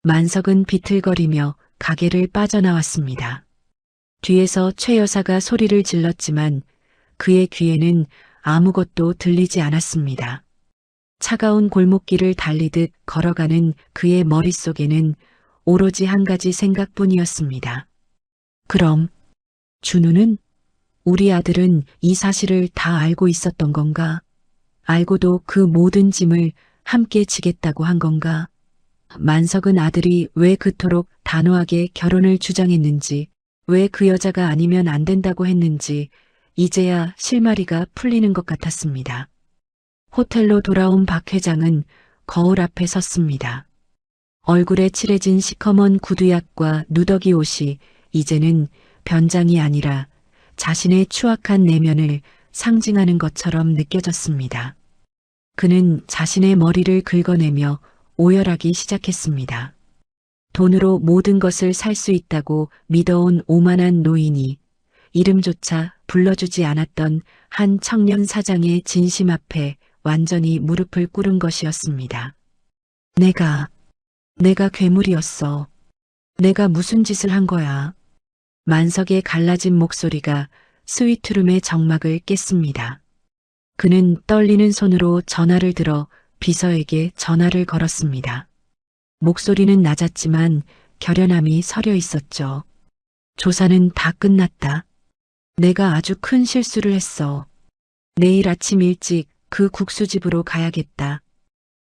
만석은 비틀거리며 가게를 빠져나왔습니다. 뒤에서 최 여사가 소리를 질렀지만 그의 귀에는 아무것도 들리지 않았습니다. 차가운 골목길을 달리듯 걸어가는 그의 머릿속에는 오로지 한 가지 생각뿐이었습니다. 그럼 준우는? 우리 아들은 이 사실을 다 알고 있었던 건가? 알고도 그 모든 짐을 함께 지겠다고 한 건가? 만석은 아들이 왜 그토록 단호하게 결혼을 주장했는지, 왜 그 여자가 아니면 안 된다고 했는지 이제야 실마리가 풀리는 것 같았습니다. 호텔로 돌아온 박 회장은 거울 앞에 섰습니다. 얼굴에 칠해진 시커먼 구두약과 누더기 옷이 이제는 변장이 아니라 자신의 추악한 내면을 상징하는 것처럼 느껴졌습니다. 그는 자신의 머리를 긁어내며 오열하기 시작했습니다. 돈으로 모든 것을 살 수 있다고 믿어온 오만한 노인이 이름조차 불러주지 않았던 한 청년 사장의 진심 앞에 완전히 무릎을 꿇은 것이었습니다. 내가 괴물이었어. 내가 무슨 짓을 한 거야. 만석의 갈라진 목소리가 스위트룸의 정막을 깼습니다. 그는 떨리는 손으로 전화를 들어 비서에게 전화를 걸었습니다. 목소리는 낮았지만 결연함이 서려 있었죠. 조사는 다 끝났다. 내가 아주 큰 실수를 했어. 내일 아침 일찍 그 국수집으로 가야겠다.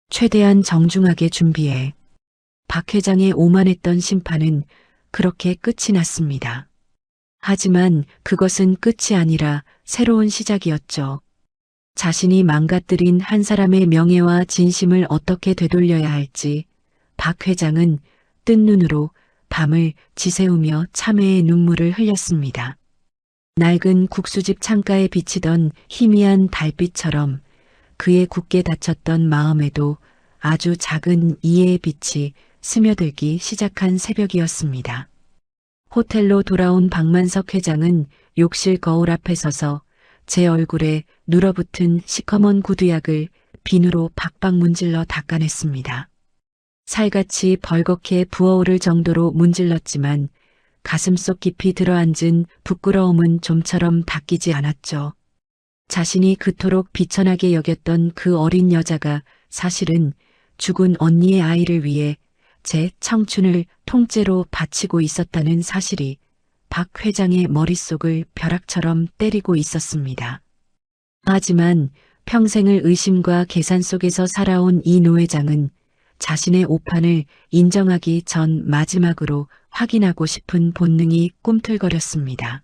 최대한 정중하게 준비해. 박 회장의 오만했던 심판은 그렇게 끝이 났습니다. 하지만 그것은 끝이 아니라 새로운 시작이었죠. 자신이 망가뜨린 한 사람의 명예와 진심을 어떻게 되돌려야 할지 박 회장은 뜬 눈으로 밤을 지새우며 참회의 눈물을 흘렸습니다. 낡은 국수집 창가에 비치던 희미한 달빛처럼 그의 굳게 닫혔던 마음에도 아주 작은 이해의 빛이 스며들기 시작한 새벽이었습니다. 호텔로 돌아온 박만석 회장은 욕실 거울 앞에 서서 제 얼굴에 눌어붙은 시커먼 구두약을 비누로 박박 문질러 닦아냈습니다. 살같이 벌겋게 부어오를 정도로 문질렀지만 가슴속 깊이 들어앉은 부끄러움은 좀처럼 닦이지 않았죠. 자신이 그토록 비천하게 여겼던 그 어린 여자가 사실은 죽은 언니의 아이를 위해 제 청춘을 통째로 바치고 있었다는 사실이 박 회장의 머릿속을 벼락처럼 때리고 있었습니다. 하지만 평생을 의심과 계산 속에서 살아온 이 노 회장은 자신의 오판을 인정하기 전 마지막으로 확인하고 싶은 본능이 꿈틀거렸습니다.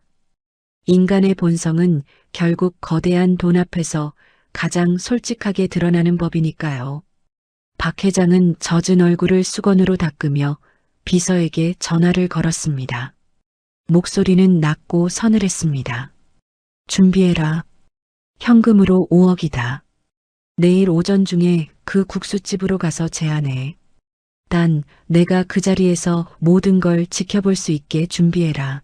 인간의 본성은 결국 거대한 돈 앞에서 가장 솔직하게 드러나는 법이니까요. 박 회장은 젖은 얼굴을 수건으로 닦으며 비서에게 전화를 걸었습니다. 목소리는 낮고 서늘했습니다. 준비해라. 현금으로 5억이다. 내일 오전 중에 그 국수집으로 가서 제안해. 단 내가 그 자리에서 모든 걸 지켜볼 수 있게 준비해라.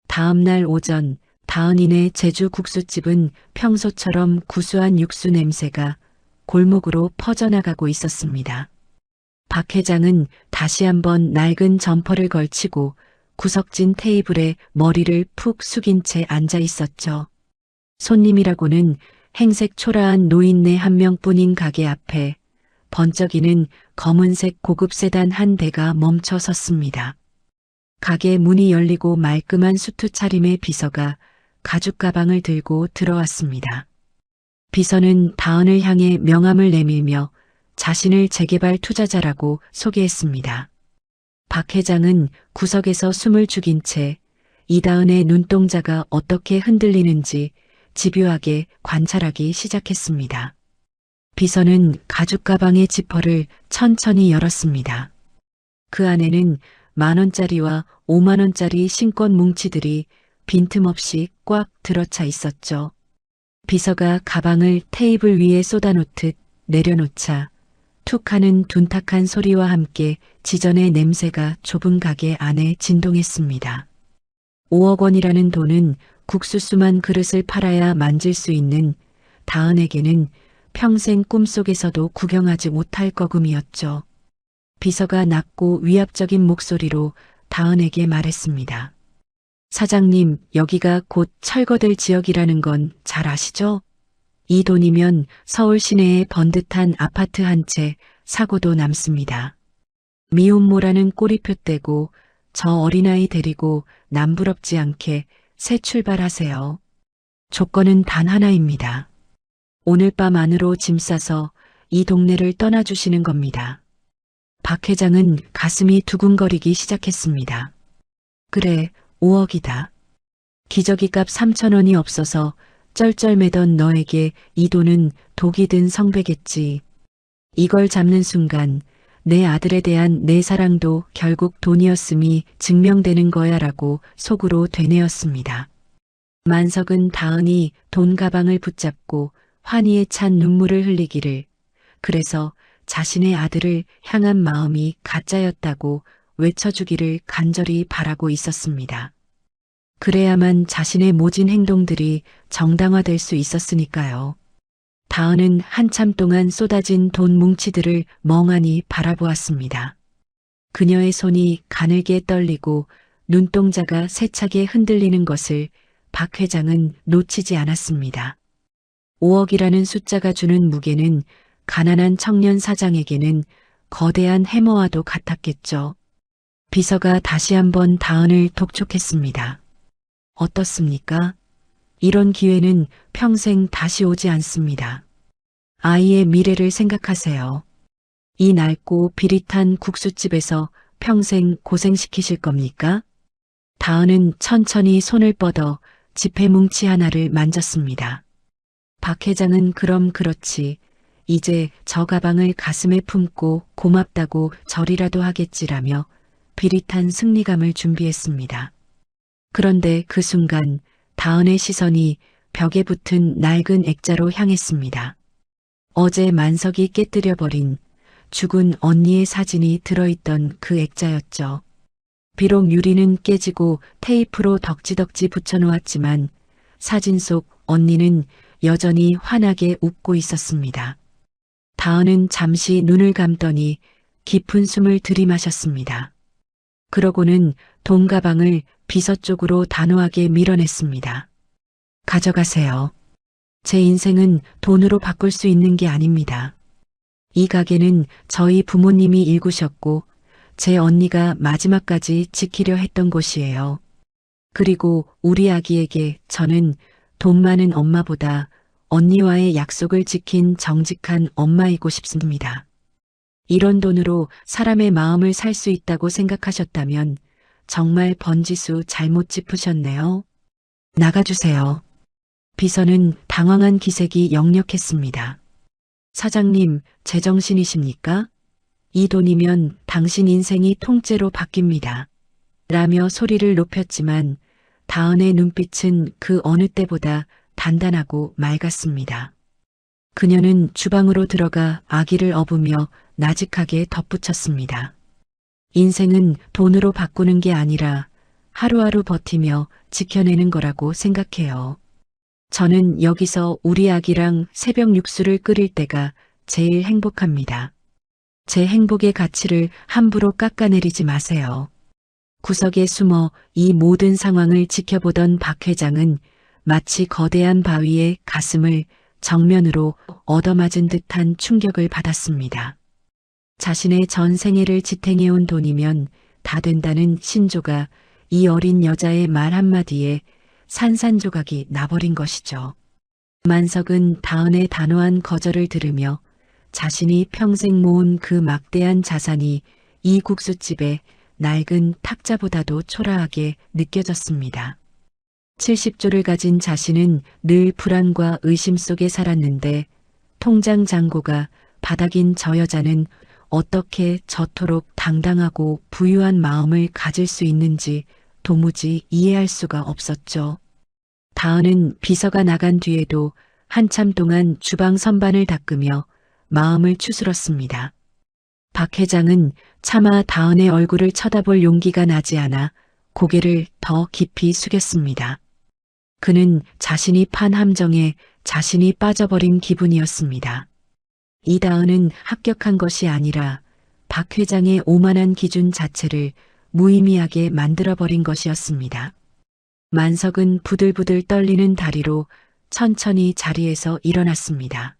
다음 날 오전 다은이네 제주 국수집은 평소처럼 구수한 육수 냄새가 골목으로 퍼져나가고 있었습니다. 박 회장은 다시 한번 낡은 점퍼를 걸치고 구석진 테이블에 머리를 푹 숙인 채 앉아 있었죠. 손님이라고는 행색 초라한 노인네 한 명뿐인 가게 앞에 번쩍이는 검은색 고급 세단 한 대가 멈춰 섰습니다. 가게 문이 열리고 말끔한 수트 차림의 비서가 가죽 가방을 들고 들어왔습니다. 비서는 다은을 향해 명함을 내밀며 자신을 재개발 투자자라고 소개했습니다. 박 회장은 구석에서 숨을 죽인 채 이다은의 눈동자가 어떻게 흔들리는지 집요하게 관찰하기 시작했습니다. 비서는 가죽 가방의 지퍼를 천천히 열었습니다. 그 안에는 10,000원짜리와 50,000원짜리 신권 뭉치들이 빈틈없이 꽉 들어차 있었죠. 비서가 가방을 테이블 위에 쏟아놓듯 내려놓자 툭 하는 둔탁한 소리와 함께 지전의 냄새가 좁은 가게 안에 진동했습니다. 5억 원이라는 돈은 국수수만 그릇을 팔아야 만질 수 있는 다은에게는 평생 꿈속에서도 구경하지 못할 거금이었죠. 비서가 낮고 위압적인 목소리로 다은에게 말했습니다. 사장님, 여기가 곧 철거될 지역이라는 건 잘 아시죠? 이 돈이면 서울 시내에 번듯한 아파트 한 채 사고도 남습니다. 미혼모라는 꼬리표 떼고 저 어린아이 데리고 남부럽지 않게 새 출발하세요. 조건은 단 하나입니다. 오늘 밤 안으로 짐 싸서 이 동네를 떠나주시는 겁니다. 박 회장은 가슴이 두근거리기 시작했습니다. 그래, 5억이다. 기저귀값 3,000원이 없어서 쩔쩔매던 너에게 이 돈은 독이 든 성배겠지. 이걸 잡는 순간 내 아들에 대한 내 사랑도 결국 돈이었음이 증명되는 거야라고 속으로 되뇌었습니다. 만석은 다은이 돈 가방을 붙잡고 환희에 찬 눈물을 흘리기를, 그래서 자신의 아들을 향한 마음이 가짜였다고 외쳐주기를 간절히 바라고 있었습니다. 그래야만 자신의 모진 행동들이 정당화될 수 있었으니까요. 다은은 한참 동안 쏟아진 돈 뭉치들을 멍하니 바라보았습니다. 그녀의 손이 가늘게 떨리고 눈동자가 세차게 흔들리는 것을 박 회장은 놓치지 않았습니다. 5억이라는 숫자가 주는 무게는 가난한 청년 사장에게는 거대한 해머와도 같았겠죠. 비서가 다시 한번 다은을 독촉했습니다. 어떻습니까? 이런 기회는 평생 다시 오지 않습니다. 아이의 미래를 생각하세요. 이 낡고 비릿한 국수집에서 평생 고생시키실 겁니까? 다은은 천천히 손을 뻗어 지폐 뭉치 하나를 만졌습니다. 박 회장은 그럼 그렇지. 이제 저 가방을 가슴에 품고 고맙다고 절이라도 하겠지라며 비릿한 승리감을 준비했습니다. 그런데 그 순간 다은의 시선이 벽에 붙은 낡은 액자로 향했습니다. 어제 만석이 깨뜨려버린 죽은 언니의 사진이 들어있던 그 액자였죠. 비록 유리는 깨지고 테이프로 덕지덕지 붙여놓았지만 사진 속 언니는 여전히 환하게 웃고 있었습니다. 다은은 잠시 눈을 감더니 깊은 숨을 들이마셨습니다. 그러고는 돈 가방을 비서 쪽으로 단호하게 밀어냈습니다. 가져가세요. 제 인생은 돈으로 바꿀 수 있는 게 아닙니다. 이 가게는 저희 부모님이 일구셨고 제 언니가 마지막까지 지키려 했던 곳이에요. 그리고 우리 아기에게 저는 돈 많은 엄마보다 언니와의 약속을 지킨 정직한 엄마이고 싶습니다. 이런 돈으로 사람의 마음을 살 수 있다고 생각하셨다면 정말 번지수 잘못 짚으셨네요. 나가주세요. 비서는 당황한 기색이 역력했습니다. 사장님, 제정신이십니까? 이 돈이면 당신 인생이 통째로 바뀝니다. 라며 소리를 높였지만 다은의 눈빛은 그 어느 때보다 단단하고 맑았습니다. 그녀는 주방으로 들어가 아기를 업으며 나직하게 덧붙였습니다. 인생은 돈으로 바꾸는 게 아니라 하루하루 버티며 지켜내는 거라고 생각해요. 저는 여기서 우리 아기랑 새벽 육수를 끓일 때가 제일 행복합니다. 제 행복의 가치를 함부로 깎아내리지 마세요. 구석에 숨어 이 모든 상황을 지켜보던 박 회장은 마치 거대한 바위에 가슴을 정면으로 얻어맞은 듯한 충격을 받았습니다. 자신의 전 생애를 지탱해온 돈이면 다 된다는 신조가 이 어린 여자의 말 한마디에 산산조각이 나버린 것이죠. 만석은 다은의 단호한 거절을 들으며 자신이 평생 모은 그 막대한 자산이 이 국수집의 낡은 탁자보다도 초라하게 느껴졌습니다. 70조를 가진 자신은 늘 불안과 의심 속에 살았는데 통장 잔고가 바닥인 저 여자는 어떻게 저토록 당당하고 부유한 마음을 가질 수 있는지 도무지 이해할 수가 없었죠. 다은은 비서가 나간 뒤에도 한참 동안 주방 선반을 닦으며 마음을 추스렀습니다. 박 회장은 차마 다은의 얼굴을 쳐다볼 용기가 나지 않아 고개를 더 깊이 숙였습니다. 그는 자신이 판 함정에 자신이 빠져버린 기분이었습니다. 이다은은 합격한 것이 아니라 박 회장의 오만한 기준 자체를 무의미하게 만들어버린 것이었습니다. 만석은 부들부들 떨리는 다리로 천천히 자리에서 일어났습니다.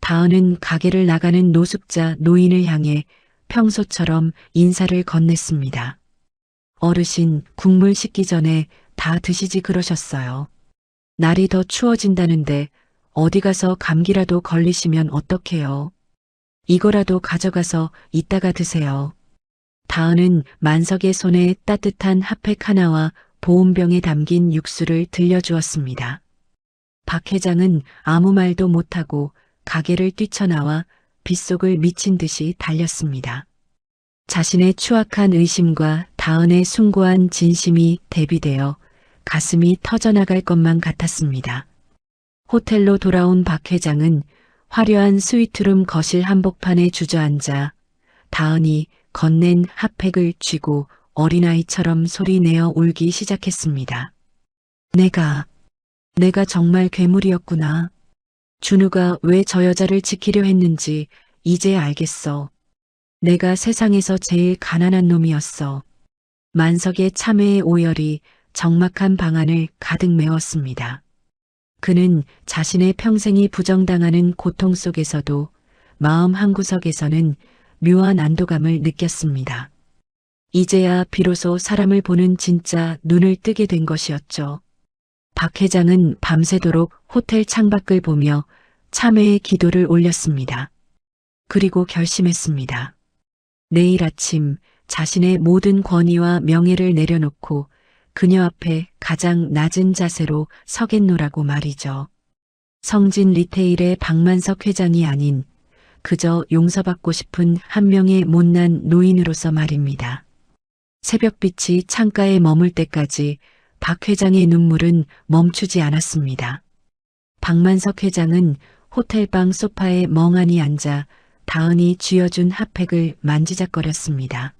다은은 가게를 나가는 노숙자 노인을 향해 평소처럼 인사를 건넸습니다. 어르신, 국물 식기 전에 다 드시지 그러셨어요. 날이 더 추워진다는데 어디 가서 감기라도 걸리시면 어떡해요. 이거라도 가져가서 이따가 드세요. 다은은 만석의 손에 따뜻한 핫팩 하나와 보온병에 담긴 육수를 들려주었습니다. 박 회장은 아무 말도 못하고 가게를 뛰쳐나와 빗속을 미친 듯이 달렸습니다. 자신의 추악한 의심과 다은의 숭고한 진심이 대비되어 가슴이 터져나갈 것만 같았습니다. 호텔로 돌아온 박 회장은 화려한 스위트룸 거실 한복판에 주저앉아 다은이 건넨 핫팩을 쥐고 어린아이처럼 소리내어 울기 시작했습니다. 내가 정말 괴물이었구나. 준우가 왜 저 여자를 지키려 했는지 이제 알겠어. 내가 세상에서 제일 가난한 놈이었어. 만석의 참회의 오열이 적막한 방안을 가득 메웠습니다. 그는 자신의 평생이 부정당하는 고통 속에서도 마음 한구석에서는 묘한 안도감을 느꼈습니다. 이제야 비로소 사람을 보는 진짜 눈을 뜨게 된 것이었죠. 박 회장은 밤새도록 호텔 창밖을 보며 참회의 기도를 올렸습니다. 그리고 결심했습니다. 내일 아침 자신의 모든 권위와 명예를 내려놓고 그녀 앞에 가장 낮은 자세로 서겠노라고 말이죠. 성진 리테일의 박만석 회장이 아닌 그저 용서받고 싶은 한 명의 못난 노인으로서 말입니다. 새벽빛이 창가에 머물 때까지 박 회장의 눈물은 멈추지 않았습니다. 박만석 회장은 호텔방 소파에 멍하니 앉아 다은이 쥐어준 핫팩을 만지작거렸습니다.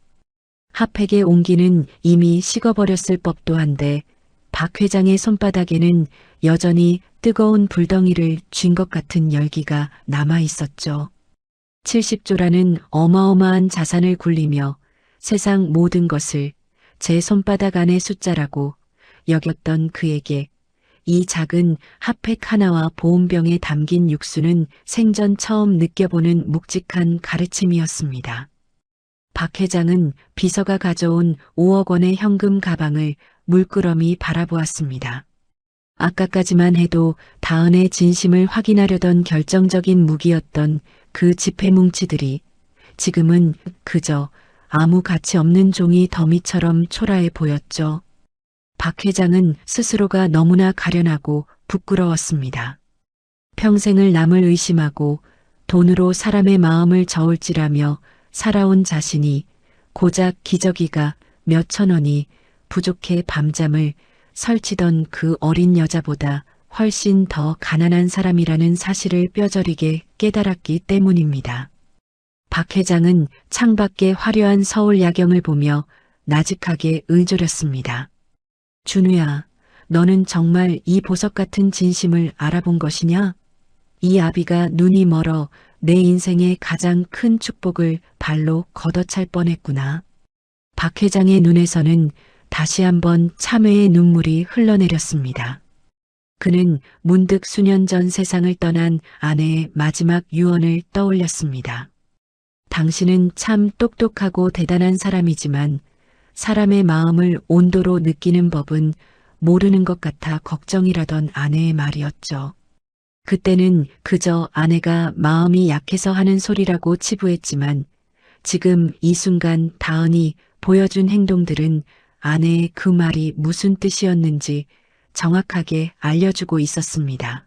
핫팩의 온기는 이미 식어버렸을 법도 한데 박 회장의 손바닥에는 여전히 뜨거운 불덩이를 쥔 것 같은 열기가 남아 있었죠. 70조라는 어마어마한 자산을 굴리며 세상 모든 것을 제 손바닥 안의 숫자라고 여겼던 그에게 이 작은 핫팩 하나와 보온병에 담긴 육수는 생전 처음 느껴보는 묵직한 가르침이었습니다. 박 회장은 비서가 가져온 5억 원의 현금 가방을 물끄러미 바라보았습니다. 아까까지만 해도 다은의 진심을 확인하려던 결정적인 무기였던 그 지폐 뭉치들이 지금은 그저 아무 가치 없는 종이 더미처럼 초라해 보였죠. 박 회장은 스스로가 너무나 가련하고 부끄러웠습니다. 평생을 남을 의심하고 돈으로 사람의 마음을 저울질하며 살아온 자신이 고작 기저귀가 몇천 원이 부족해 밤잠을 설치던 그 어린 여자보다 훨씬 더 가난한 사람이라는 사실을 뼈저리게 깨달았기 때문입니다. 박 회장은 창밖의 화려한 서울 야경을 보며 나직하게 의졸였습니다. 준우야, 너는 정말 이 보석 같은 진심을 알아본 것이냐? 이 아비가 눈이 멀어 내 인생의 가장 큰 축복을 발로 걷어찰 뻔했구나. 박 회장의 눈에서는 다시 한번 참회의 눈물이 흘러내렸습니다. 그는 문득 수년 전 세상을 떠난 아내의 마지막 유언을 떠올렸습니다. 당신은 참 똑똑하고 대단한 사람이지만 사람의 마음을 온도로 느끼는 법은 모르는 것 같아 걱정이라던 아내의 말이었죠. 그때는 그저 아내가 마음이 약해서 하는 소리라고 치부했지만 지금 이 순간 다은이 보여준 행동들은 아내의 그 말이 무슨 뜻이었는지 정확하게 알려주고 있었습니다.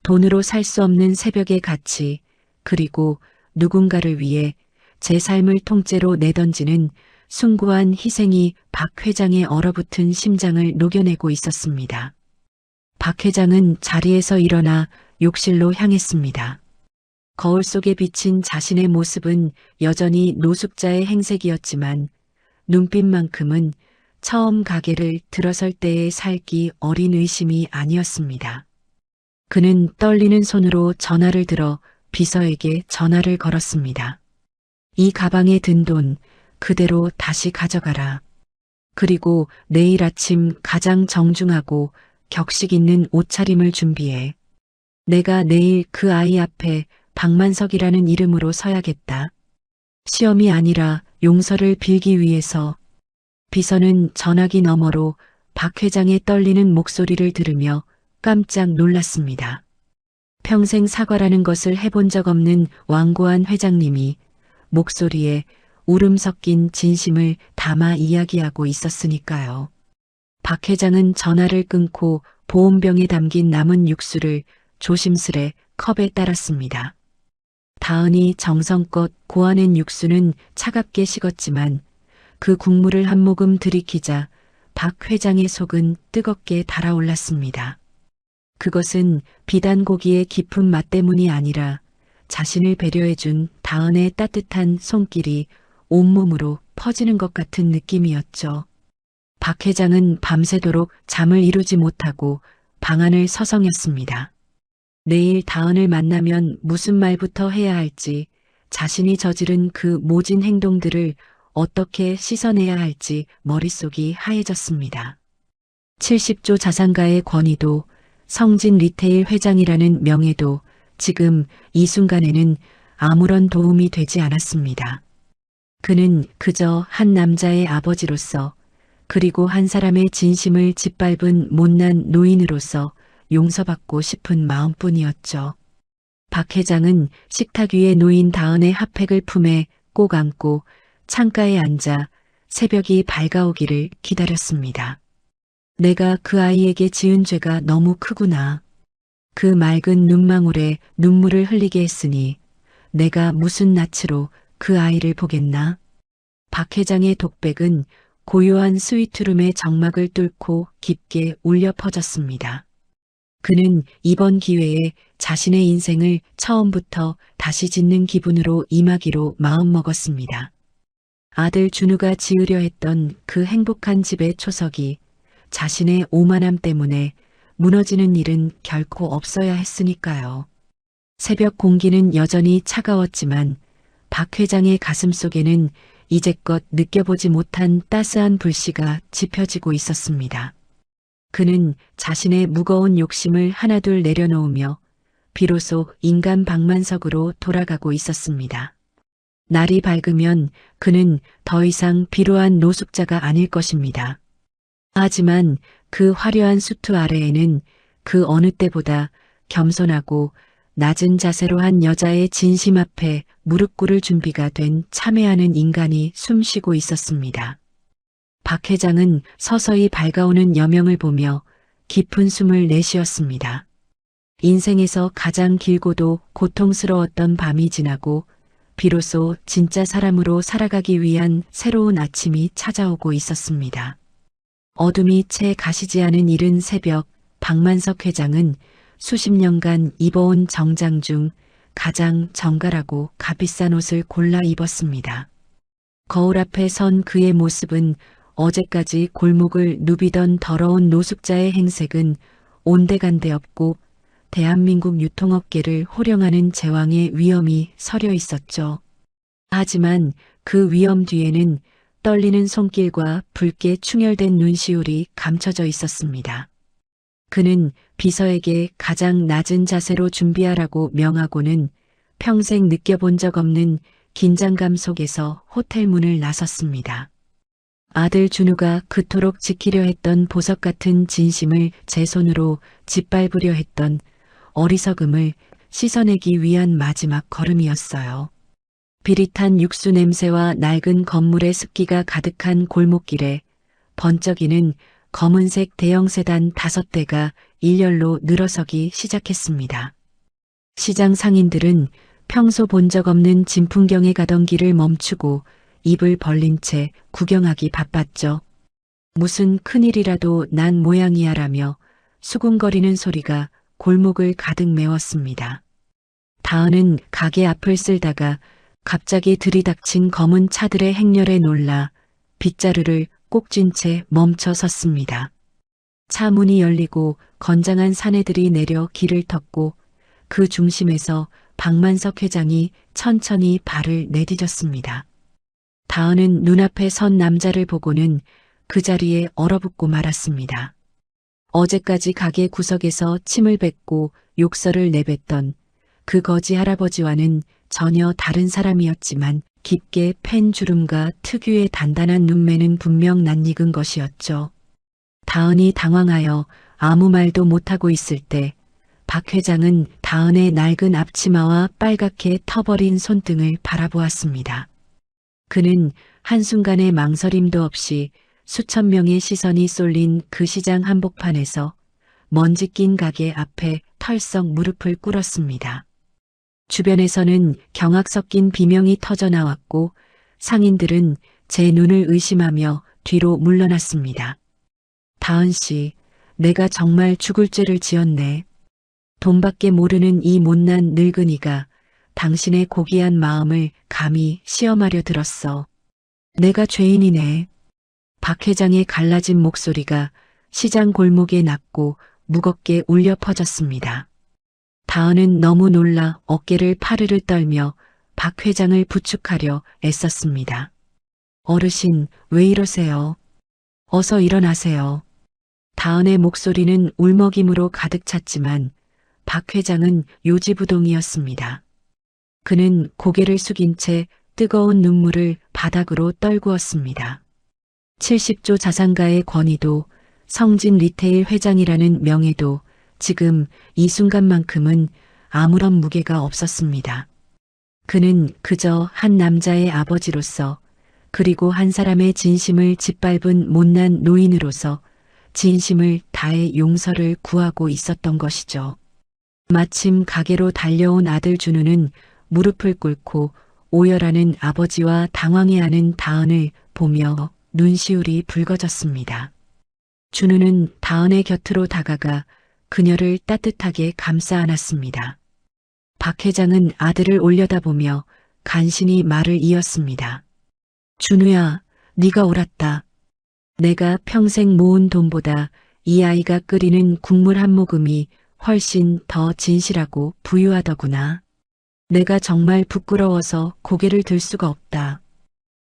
돈으로 살 수 없는 새벽의 가치, 그리고 누군가를 위해 제 삶을 통째로 내던지는 숭고한 희생이 박 회장의 얼어붙은 심장을 녹여내고 있었습니다. 박 회장은 자리에서 일어나 욕실로 향했습니다. 거울 속에 비친 자신의 모습은 여전히 노숙자의 행색이었지만 눈빛만큼은 처음 가게를 들어설 때의 살기 어린 의심이 아니었습니다. 그는 떨리는 손으로 전화를 들어 비서에게 전화를 걸었습니다. 이 가방에 든 돈 그대로 다시 가져가라. 그리고 내일 아침 가장 정중하고 격식 있는 옷차림을 준비해. 내가 내일 그 아이 앞에 박만석이라는 이름으로 서야겠다. 시험이 아니라 용서를 빌기 위해서. 비서는 전화기 너머로 박 회장의 떨리는 목소리를 들으며 깜짝 놀랐습니다. 평생 사과라는 것을 해본 적 없는 완고한 회장님이 목소리에 울음 섞인 진심을 담아 이야기하고 있었으니까요. 박 회장은 전화를 끊고 보온병에 담긴 남은 육수를 조심스레 컵에 따랐습니다. 다은이 정성껏 고아낸 육수는 차갑게 식었지만 그 국물을 한 모금 들이키자 박 회장의 속은 뜨겁게 달아올랐습니다. 그것은 비단 고기의 깊은 맛 때문이 아니라 자신을 배려해준 다은의 따뜻한 손길이 온몸으로 퍼지는 것 같은 느낌이었죠. 박 회장은 밤새도록 잠을 이루지 못하고 방안을 서성였습니다. 내일 다은을 만나면 무슨 말부터 해야 할지, 자신이 저지른 그 모진 행동들을 어떻게 씻어내야 할지 머릿속이 하얘졌습니다. 70조 자산가의 권위도, 성진 리테일 회장이라는 명예도 지금 이 순간에는 아무런 도움이 되지 않았습니다. 그는 그저 한 남자의 아버지로서, 그리고 한 사람의 진심을 짓밟은 못난 노인으로서 용서받고 싶은 마음뿐이었죠. 박 회장은 식탁 위에 놓인 다은의 핫팩을 품에 꼭 안고 창가에 앉아 새벽이 밝아오기를 기다렸습니다. 내가 그 아이에게 지은 죄가 너무 크구나. 그 맑은 눈망울에 눈물을 흘리게 했으니 내가 무슨 낯으로 그 아이를 보겠나? 박 회장의 독백은 고요한 스위트룸의 정막을 뚫고 깊게 울려 퍼졌습니다. 그는 이번 기회에 자신의 인생을 처음부터 다시 짓는 기분으로 임하기로 마음먹었습니다. 아들 준우가 지으려 했던 그 행복한 집의 초석이 자신의 오만함 때문에 무너지는 일은 결코 없어야 했으니까요. 새벽 공기는 여전히 차가웠지만 박 회장의 가슴 속에는 이제껏 느껴보지 못한 따스한 불씨가 지펴지고 있었습니다. 그는 자신의 무거운 욕심을 하나둘 내려놓으며 비로소 인간 방만석으로 돌아가고 있었습니다. 날이 밝으면 그는 더 이상 비루한 노숙자가 아닐 것입니다. 하지만 그 화려한 수트 아래에는 그 어느 때보다 겸손하고 낮은 자세로 한 여자의 진심 앞에 무릎 꿇을 준비가 된 참회하는 인간이 숨쉬고 있었습니다. 박 회장은 서서히 밝아오는 여명을 보며 깊은 숨을 내쉬었습니다. 인생에서 가장 길고도 고통스러웠던 밤이 지나고 비로소 진짜 사람으로 살아가기 위한 새로운 아침이 찾아오고 있었습니다. 어둠이 채 가시지 않은 이른 새벽, 박만석 회장은 수십 년간 입어온 정장 중 가장 정갈하고 값비싼 옷을 골라 입었습니다. 거울 앞에 선 그의 모습은 어제까지 골목을 누비던 더러운 노숙자의 행색은 온데간데 없고 대한민국 유통업계를 호령하는 제왕의 위엄이 서려 있었죠. 하지만 그 위엄 뒤에는 떨리는 손길과 붉게 충혈된 눈시울이 감춰져 있었습니다. 그는 비서에게 가장 낮은 자세로 준비하라고 명하고는 평생 느껴본 적 없는 긴장감 속에서 호텔 문을 나섰습니다. 아들 준우가 그토록 지키려 했던 보석 같은 진심을 제 손으로 짓밟으려 했던 어리석음을 씻어내기 위한 마지막 걸음이었어요. 비릿한 육수 냄새와 낡은 건물의 습기가 가득한 골목길에 번쩍이는 검은색 대형 세단 5대가 일렬로 늘어서기 시작했습니다. 시장 상인들은 평소 본 적 없는 진풍경에 가던 길을 멈추고 입을 벌린 채 구경하기 바빴죠. 무슨 큰일이라도 난 모양이야라며 수군거리는 소리가 골목을 가득 메웠습니다. 다은은 가게 앞을 쓸다가 갑자기 들이닥친 검은 차들의 행렬에 놀라 빗자루를 꼭 쥔 채 멈춰 섰습니다. 차 문이 열리고 건장한 사내들이 내려 길을 텄고 그 중심에서 박만석 회장이 천천히 발을 내디뎠습니다. 다은은 눈앞에 선 남자를 보고는 그 자리에 얼어붙고 말았습니다. 어제까지 가게 구석에서 침을 뱉고 욕설을 내뱉던 그 거지 할아버지와는 전혀 다른 사람이었지만 깊게 팬 주름과 특유의 단단한 눈매는 분명 낯익은 것이었죠. 다은이 당황하여 아무 말도 못하고 있을 때 박 회장은 다은의 낡은 앞치마와 빨갛게 터버린 손등을 바라보았습니다. 그는 한순간의 망설임도 없이 수천 명의 시선이 쏠린 그 시장 한복판에서 먼지 낀 가게 앞에 털썩 무릎을 꿇었습니다. 주변에서는 경악 섞인 비명이 터져나왔고 상인들은 제 눈을 의심하며 뒤로 물러났습니다. 다은 씨, 내가 정말 죽을 죄를 지었네. 돈밖에 모르는 이 못난 늙은이가 당신의 고귀한 마음을 감히 시험하려 들었어. 내가 죄인이네. 박 회장의 갈라진 목소리가 시장 골목에 낮고 무겁게 울려 퍼졌습니다. 다은은 너무 놀라 어깨를 파르르 떨며 박 회장을 부축하려 애썼습니다. 어르신, 왜 이러세요? 어서 일어나세요. 다은의 목소리는 울먹임으로 가득 찼지만 박 회장은 요지부동이었습니다. 그는 고개를 숙인 채 뜨거운 눈물을 바닥으로 떨구었습니다. 70조 자산가의 권위도 성진 리테일 회장이라는 명예도 지금 이 순간만큼은 아무런 무게가 없었습니다. 그는 그저 한 남자의 아버지로서 그리고 한 사람의 진심을 짓밟은 못난 노인으로서 진심을 다해 용서를 구하고 있었던 것이죠. 마침 가게로 달려온 아들 준우는 무릎을 꿇고 오열하는 아버지와 당황해하는 다은을 보며 눈시울이 붉어졌습니다. 준우는 다은의 곁으로 다가가 그녀를 따뜻하게 감싸 안았습니다. 박 회장은 아들을 올려다보며 간신히 말을 이었습니다. 준우야, 네가 옳았다. 내가 평생 모은 돈보다 이 아이가 끓이는 국물 한 모금이 훨씬 더 진실하고 부유하더구나. 내가 정말 부끄러워서 고개를 들 수가 없다.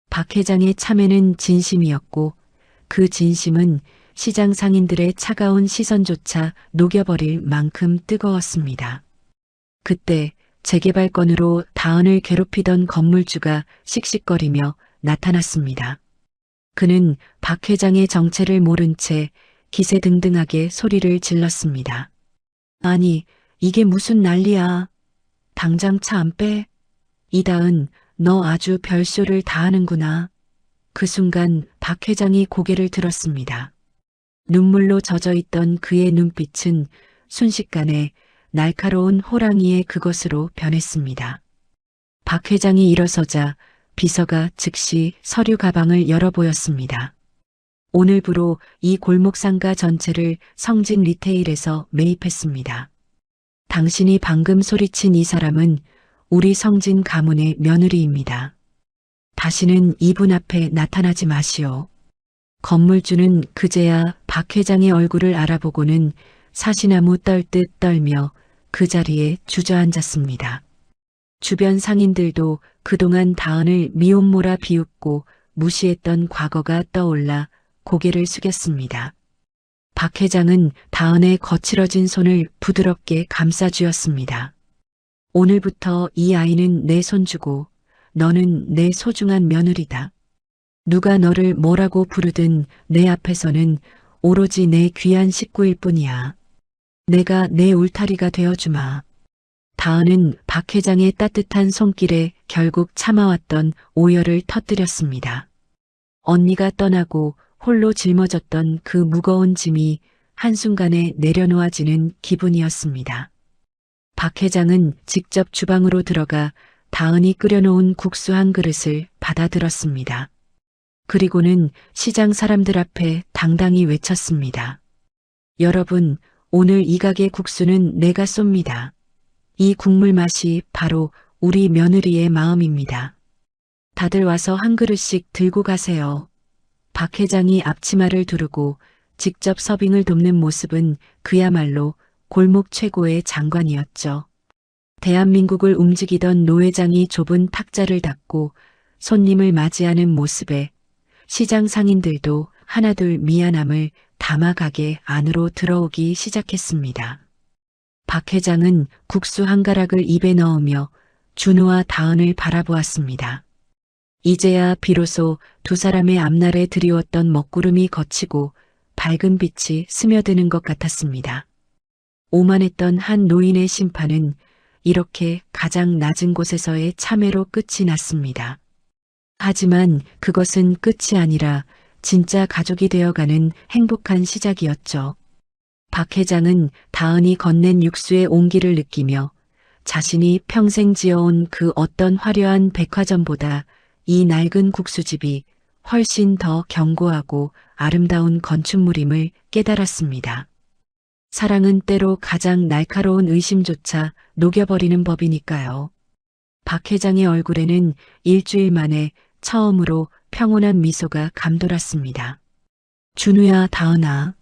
박 회장의 참회는 진심이었고 그 진심은 시장 상인들의 차가운 시선조차 녹여버릴 만큼 뜨거웠습니다. 그때 재개발 건으로 다은을 괴롭히던 건물주가 씩씩거리며 나타났습니다. 그는 박 회장의 정체를 모른 채 기세등등하게 소리를 질렀습니다. 아니, 이게 무슨 난리야. 당장 차 안 빼? 이다은, 너 아주 별쇼를 다 하는구나. 그 순간 박 회장이 고개를 들었습니다. 눈물로 젖어있던 그의 눈빛은 순식간에 날카로운 호랑이의 그것으로 변했습니다. 박 회장이 일어서자 비서가 즉시 서류 가방을 열어 보였습니다. 오늘부로 이 골목 상가 전체를 성진 리테일에서 매입했습니다. 당신이 방금 소리친 이 사람은 우리 성진 가문의 며느리입니다. 다시는 이분 앞에 나타나지 마시오. 건물주는 그제야 박 회장의 얼굴을 알아보고는 사시나무 떨듯 떨며 그 자리에 주저앉았습니다. 주변 상인들도 그동안 다은을 미움모라 비웃고 무시했던 과거가 떠올라 고개를 숙였습니다. 박 회장은 다은의 거칠어진 손을 부드럽게 감싸주었습니다. 오늘부터 이 아이는 내 손주고 너는 내 소중한 며느리다. 누가 너를 뭐라고 부르든 내 앞에서는 오로지 내 귀한 식구일 뿐이야. 내가 내 울타리가 되어주마. 다은은 박 회장의 따뜻한 손길에 결국 참아왔던 오열을 터뜨렸습니다. 언니가 떠나고 홀로 짊어졌던 그 무거운 짐이 한순간에 내려놓아지는 기분이었습니다. 박 회장은 직접 주방으로 들어가 다은이 끓여놓은 국수 한 그릇을 받아들었습니다. 그리고는 시장 사람들 앞에 당당히 외쳤습니다. 여러분, 오늘 이 가게 국수는 내가 쏩니다. 이 국물 맛이 바로 우리 며느리의 마음입니다. 다들 와서 한 그릇씩 들고 가세요. 박 회장이 앞치마를 두르고 직접 서빙을 돕는 모습은 그야말로 골목 최고의 장관이었죠. 대한민국을 움직이던 노 회장이 좁은 탁자를 닫고 손님을 맞이하는 모습에 시장 상인들도 하나둘 미안함을 담아 가게 안으로 들어오기 시작했습니다. 박 회장은 국수 한 가락을 입에 넣으며 준우와 다은을 바라보았습니다. 이제야 비로소 두 사람의 앞날에 드리웠던 먹구름이 걷히고 밝은 빛이 스며드는 것 같았습니다. 오만했던 한 노인의 심판은 이렇게 가장 낮은 곳에서의 참회로 끝이 났습니다. 하지만 그것은 끝이 아니라 진짜 가족이 되어가는 행복한 시작이었죠. 박 회장은 다은이 건넨 육수의 온기를 느끼며 자신이 평생 지어온 그 어떤 화려한 백화점보다 이 낡은 국수집이 훨씬 더 견고하고 아름다운 건축물임을 깨달았습니다. 사랑은 때로 가장 날카로운 의심조차 녹여버리는 법이니까요. 박 회장의 얼굴에는 일주일 만에 처음으로 평온한 미소가 감돌았습니다. 준우야, 다은아.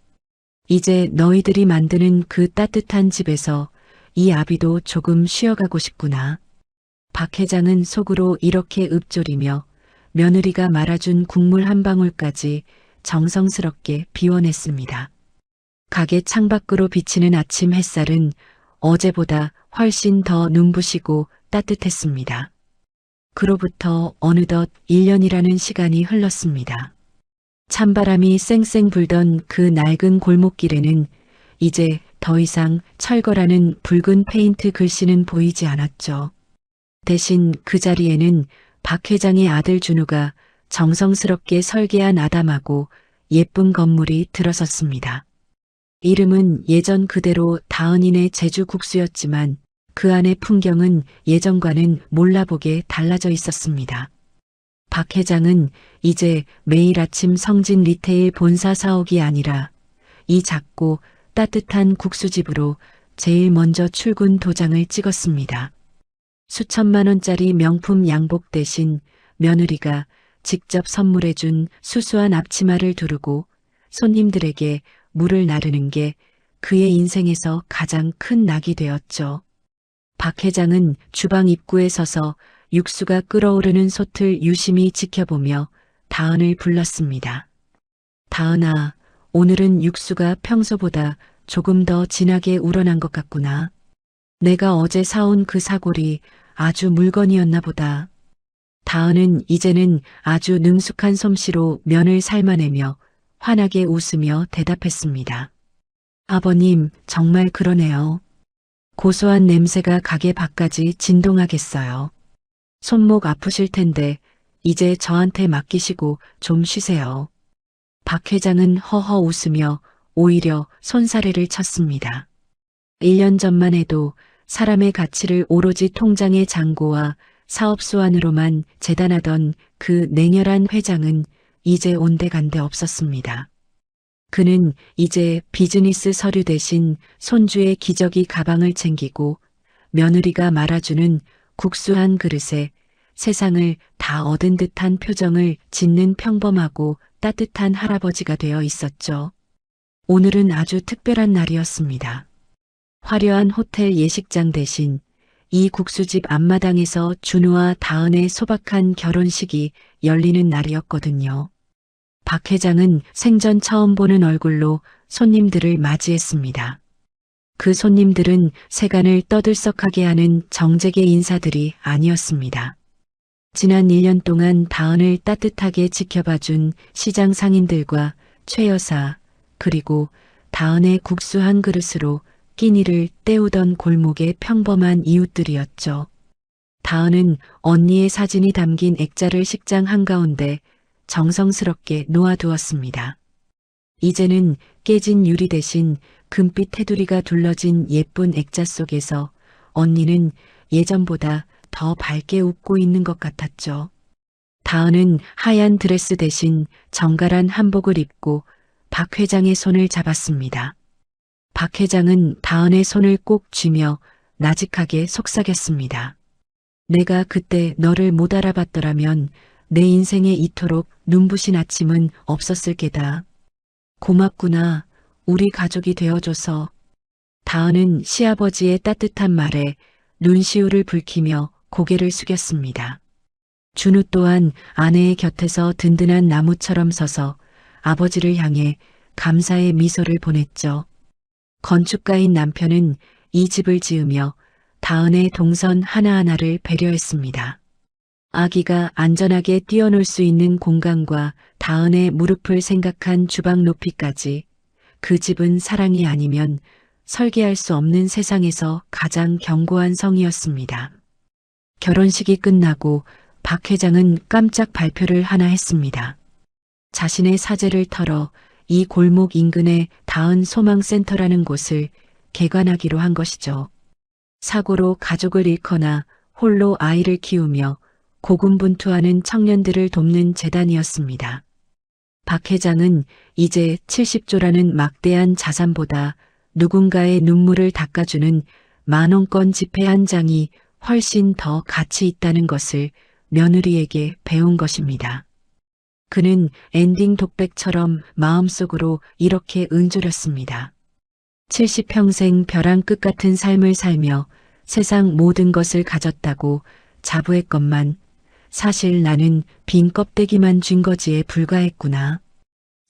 이제 너희들이 만드는 그 따뜻한 집에서 이 아비도 조금 쉬어가고 싶구나. 박 회장은 속으로 이렇게 읊조리며 며느리가 말아준 국물 한 방울까지 정성스럽게 비워냈습니다. 가게 창밖으로 비치는 아침 햇살은 어제보다 훨씬 더 눈부시고 따뜻했습니다. 그로부터 어느덧 1년이라는 시간이 흘렀습니다. 찬바람이 쌩쌩 불던 그 낡은 골목길에는 이제 더 이상 철거라는 붉은 페인트 글씨는 보이지 않았죠. 대신 그 자리에는 박 회장의 아들 준우가 정성스럽게 설계한 아담하고 예쁜 건물이 들어섰습니다. 이름은 예전 그대로 다은이네 제주국수였지만 그 안의 풍경은 예전과는 몰라보게 달라져 있었습니다. 박 회장은 이제 매일 아침 성진 리테일 본사 사옥이 아니라 이 작고 따뜻한 국수집으로 제일 먼저 출근 도장을 찍었습니다. 수천만 원짜리 명품 양복 대신 며느리가 직접 선물해준 수수한 앞치마를 두르고 손님들에게 물을 나르는 게 그의 인생에서 가장 큰 낙이 되었죠. 박 회장은 주방 입구에 서서 육수가 끓어오르는 솥을 유심히 지켜보며 다은을 불렀습니다. 다은아, 오늘은 육수가 평소보다 조금 더 진하게 우러난 것 같구나. 내가 어제 사온 그 사골이 아주 물건이었나 보다. 다은은 이제는 아주 능숙한 솜씨로 면을 삶아내며 환하게 웃으며 대답했습니다. 아버님, 정말 그러네요. 고소한 냄새가 가게 밖까지 진동하겠어요. 손목 아프실 텐데 이제 저한테 맡기시고 좀 쉬세요. 박 회장은 허허 웃으며 오히려 손사래를 쳤습니다. 1년 전만 해도 사람의 가치를 오로지 통장의 잔고와 사업 수완으로만 재단하던 그 냉혈한 회장은 이제 온데간데 없었습니다. 그는 이제 비즈니스 서류 대신 손주의 기저귀 가방을 챙기고 며느리가 말아주는 국수 한 그릇에 세상을 다 얻은 듯한 표정을 짓는 평범하고 따뜻한 할아버지가 되어 있었죠. 오늘은 아주 특별한 날이었습니다. 화려한 호텔 예식장 대신 이 국수집 앞마당에서 준우와 다은의 소박한 결혼식이 열리는 날이었거든요. 박 회장은 생전 처음 보는 얼굴로 손님들을 맞이했습니다. 그 손님들은 세간을 떠들썩하게 하는 정재계 인사들이 아니었습니다. 지난 1년 동안 다은을 따뜻하게 지켜봐준 시장 상인들과 최 여사, 그리고 다은의 국수 한 그릇으로 끼니를 때우던 골목의 평범한 이웃들이었죠. 다은은 언니의 사진이 담긴 액자를 식장 한가운데 정성스럽게 놓아두었습니다. 이제는 깨진 유리 대신 금빛 테두리가 둘러진 예쁜 액자 속에서 언니는 예전보다 더 밝게 웃고 있는 것 같았죠. 다은은 하얀 드레스 대신 정갈한 한복을 입고 박 회장의 손을 잡았습니다. 박 회장은 다은의 손을 꼭 쥐며 나직하게 속삭였습니다. 내가 그때 너를 못 알아봤더라면 내 인생에 이토록 눈부신 아침은 없었을 게다. 고맙구나. 우리 가족이 되어줘서. 다은은 시아버지의 따뜻한 말에 눈시울을 붉히며 고개를 숙였습니다. 준우 또한 아내의 곁에서 든든한 나무처럼 서서 아버지를 향해 감사의 미소를 보냈죠. 건축가인 남편은 이 집을 지으며 다은의 동선 하나하나를 배려했습니다. 아기가 안전하게 뛰어놀 수 있는 공간과 다은의 무릎을 생각한 주방 높이까지 그 집은 사랑이 아니면 설계할 수 없는 세상에서 가장 견고한 성이었습니다. 결혼식이 끝나고 박 회장은 깜짝 발표를 하나 했습니다. 자신의 사재를 털어 이 골목 인근의 다은 소망센터라는 곳을 개관하기로 한 것이죠. 사고로 가족을 잃거나 홀로 아이를 키우며 고군분투하는 청년들을 돕는 재단이었습니다. 박 회장은 이제 70조라는 막대한 자산보다 누군가의 눈물을 닦아주는 만원권 지폐 한 장이 훨씬 더 가치 있다는 것을 며느리에게 배운 것입니다. 그는 엔딩 독백처럼 마음속으로 이렇게 응조렸습니다. 70평생 벼랑 끝 같은 삶을 살며 세상 모든 것을 가졌다고 자부했건만 사실 나는 빈 껍데기만 쥔 거지에 불과했구나.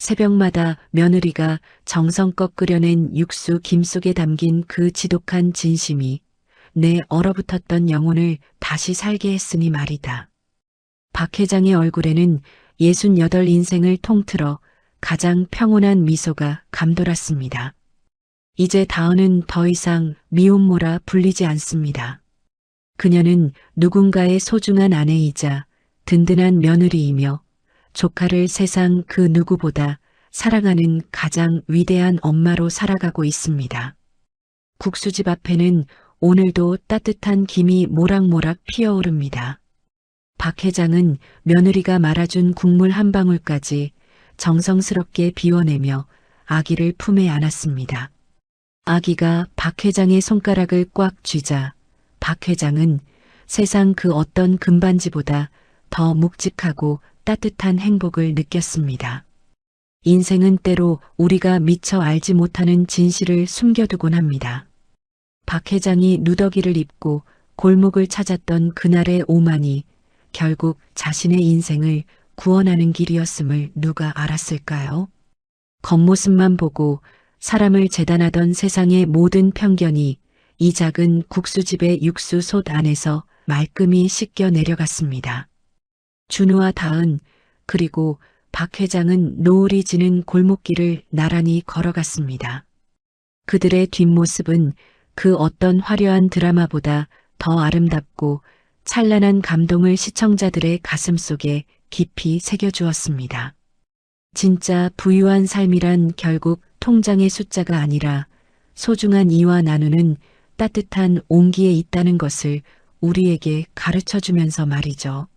새벽마다 며느리가 정성껏 끓여낸 육수 김 속에 담긴 그 지독한 진심이 내 얼어붙었던 영혼을 다시 살게 했으니 말이다. 박 회장의 얼굴에는 68 인생을 통틀어 가장 평온한 미소가 감돌았습니다. 이제 다은은 더 이상 미혼모라 불리지 않습니다. 그녀는 누군가의 소중한 아내이자 든든한 며느리이며 조카를 세상 그 누구보다 사랑하는 가장 위대한 엄마로 살아가고 있습니다. 국수집 앞에는 오늘도 따뜻한 김이 모락모락 피어오릅니다. 박 회장은 며느리가 말아준 국물 한 방울까지 정성스럽게 비워내며 아기를 품에 안았습니다. 아기가 박 회장의 손가락을 꽉 쥐자 박 회장은 세상 그 어떤 금반지보다 더 묵직하고 따뜻한 행복을 느꼈습니다. 인생은 때로 우리가 미처 알지 못하는 진실을 숨겨두곤 합니다. 박 회장이 누더기를 입고 골목을 찾았던 그날의 오만이 결국 자신의 인생을 구원하는 길이었음을 누가 알았을까요? 겉모습만 보고 사람을 재단하던 세상의 모든 편견이 이 작은 국수집의 육수솥 안에서 말끔히 씻겨 내려갔습니다. 준우와 다은 그리고 박 회장은 노을이 지는 골목길을 나란히 걸어갔습니다. 그들의 뒷모습은 그 어떤 화려한 드라마보다 더 아름답고 찬란한 감동을 시청자들의 가슴 속에 깊이 새겨주었습니다. 진짜 부유한 삶이란 결국 통장의 숫자가 아니라 소중한 이와 나누는 따뜻한 온기에 있다는 것을 우리에게 가르쳐 주면서 말이죠.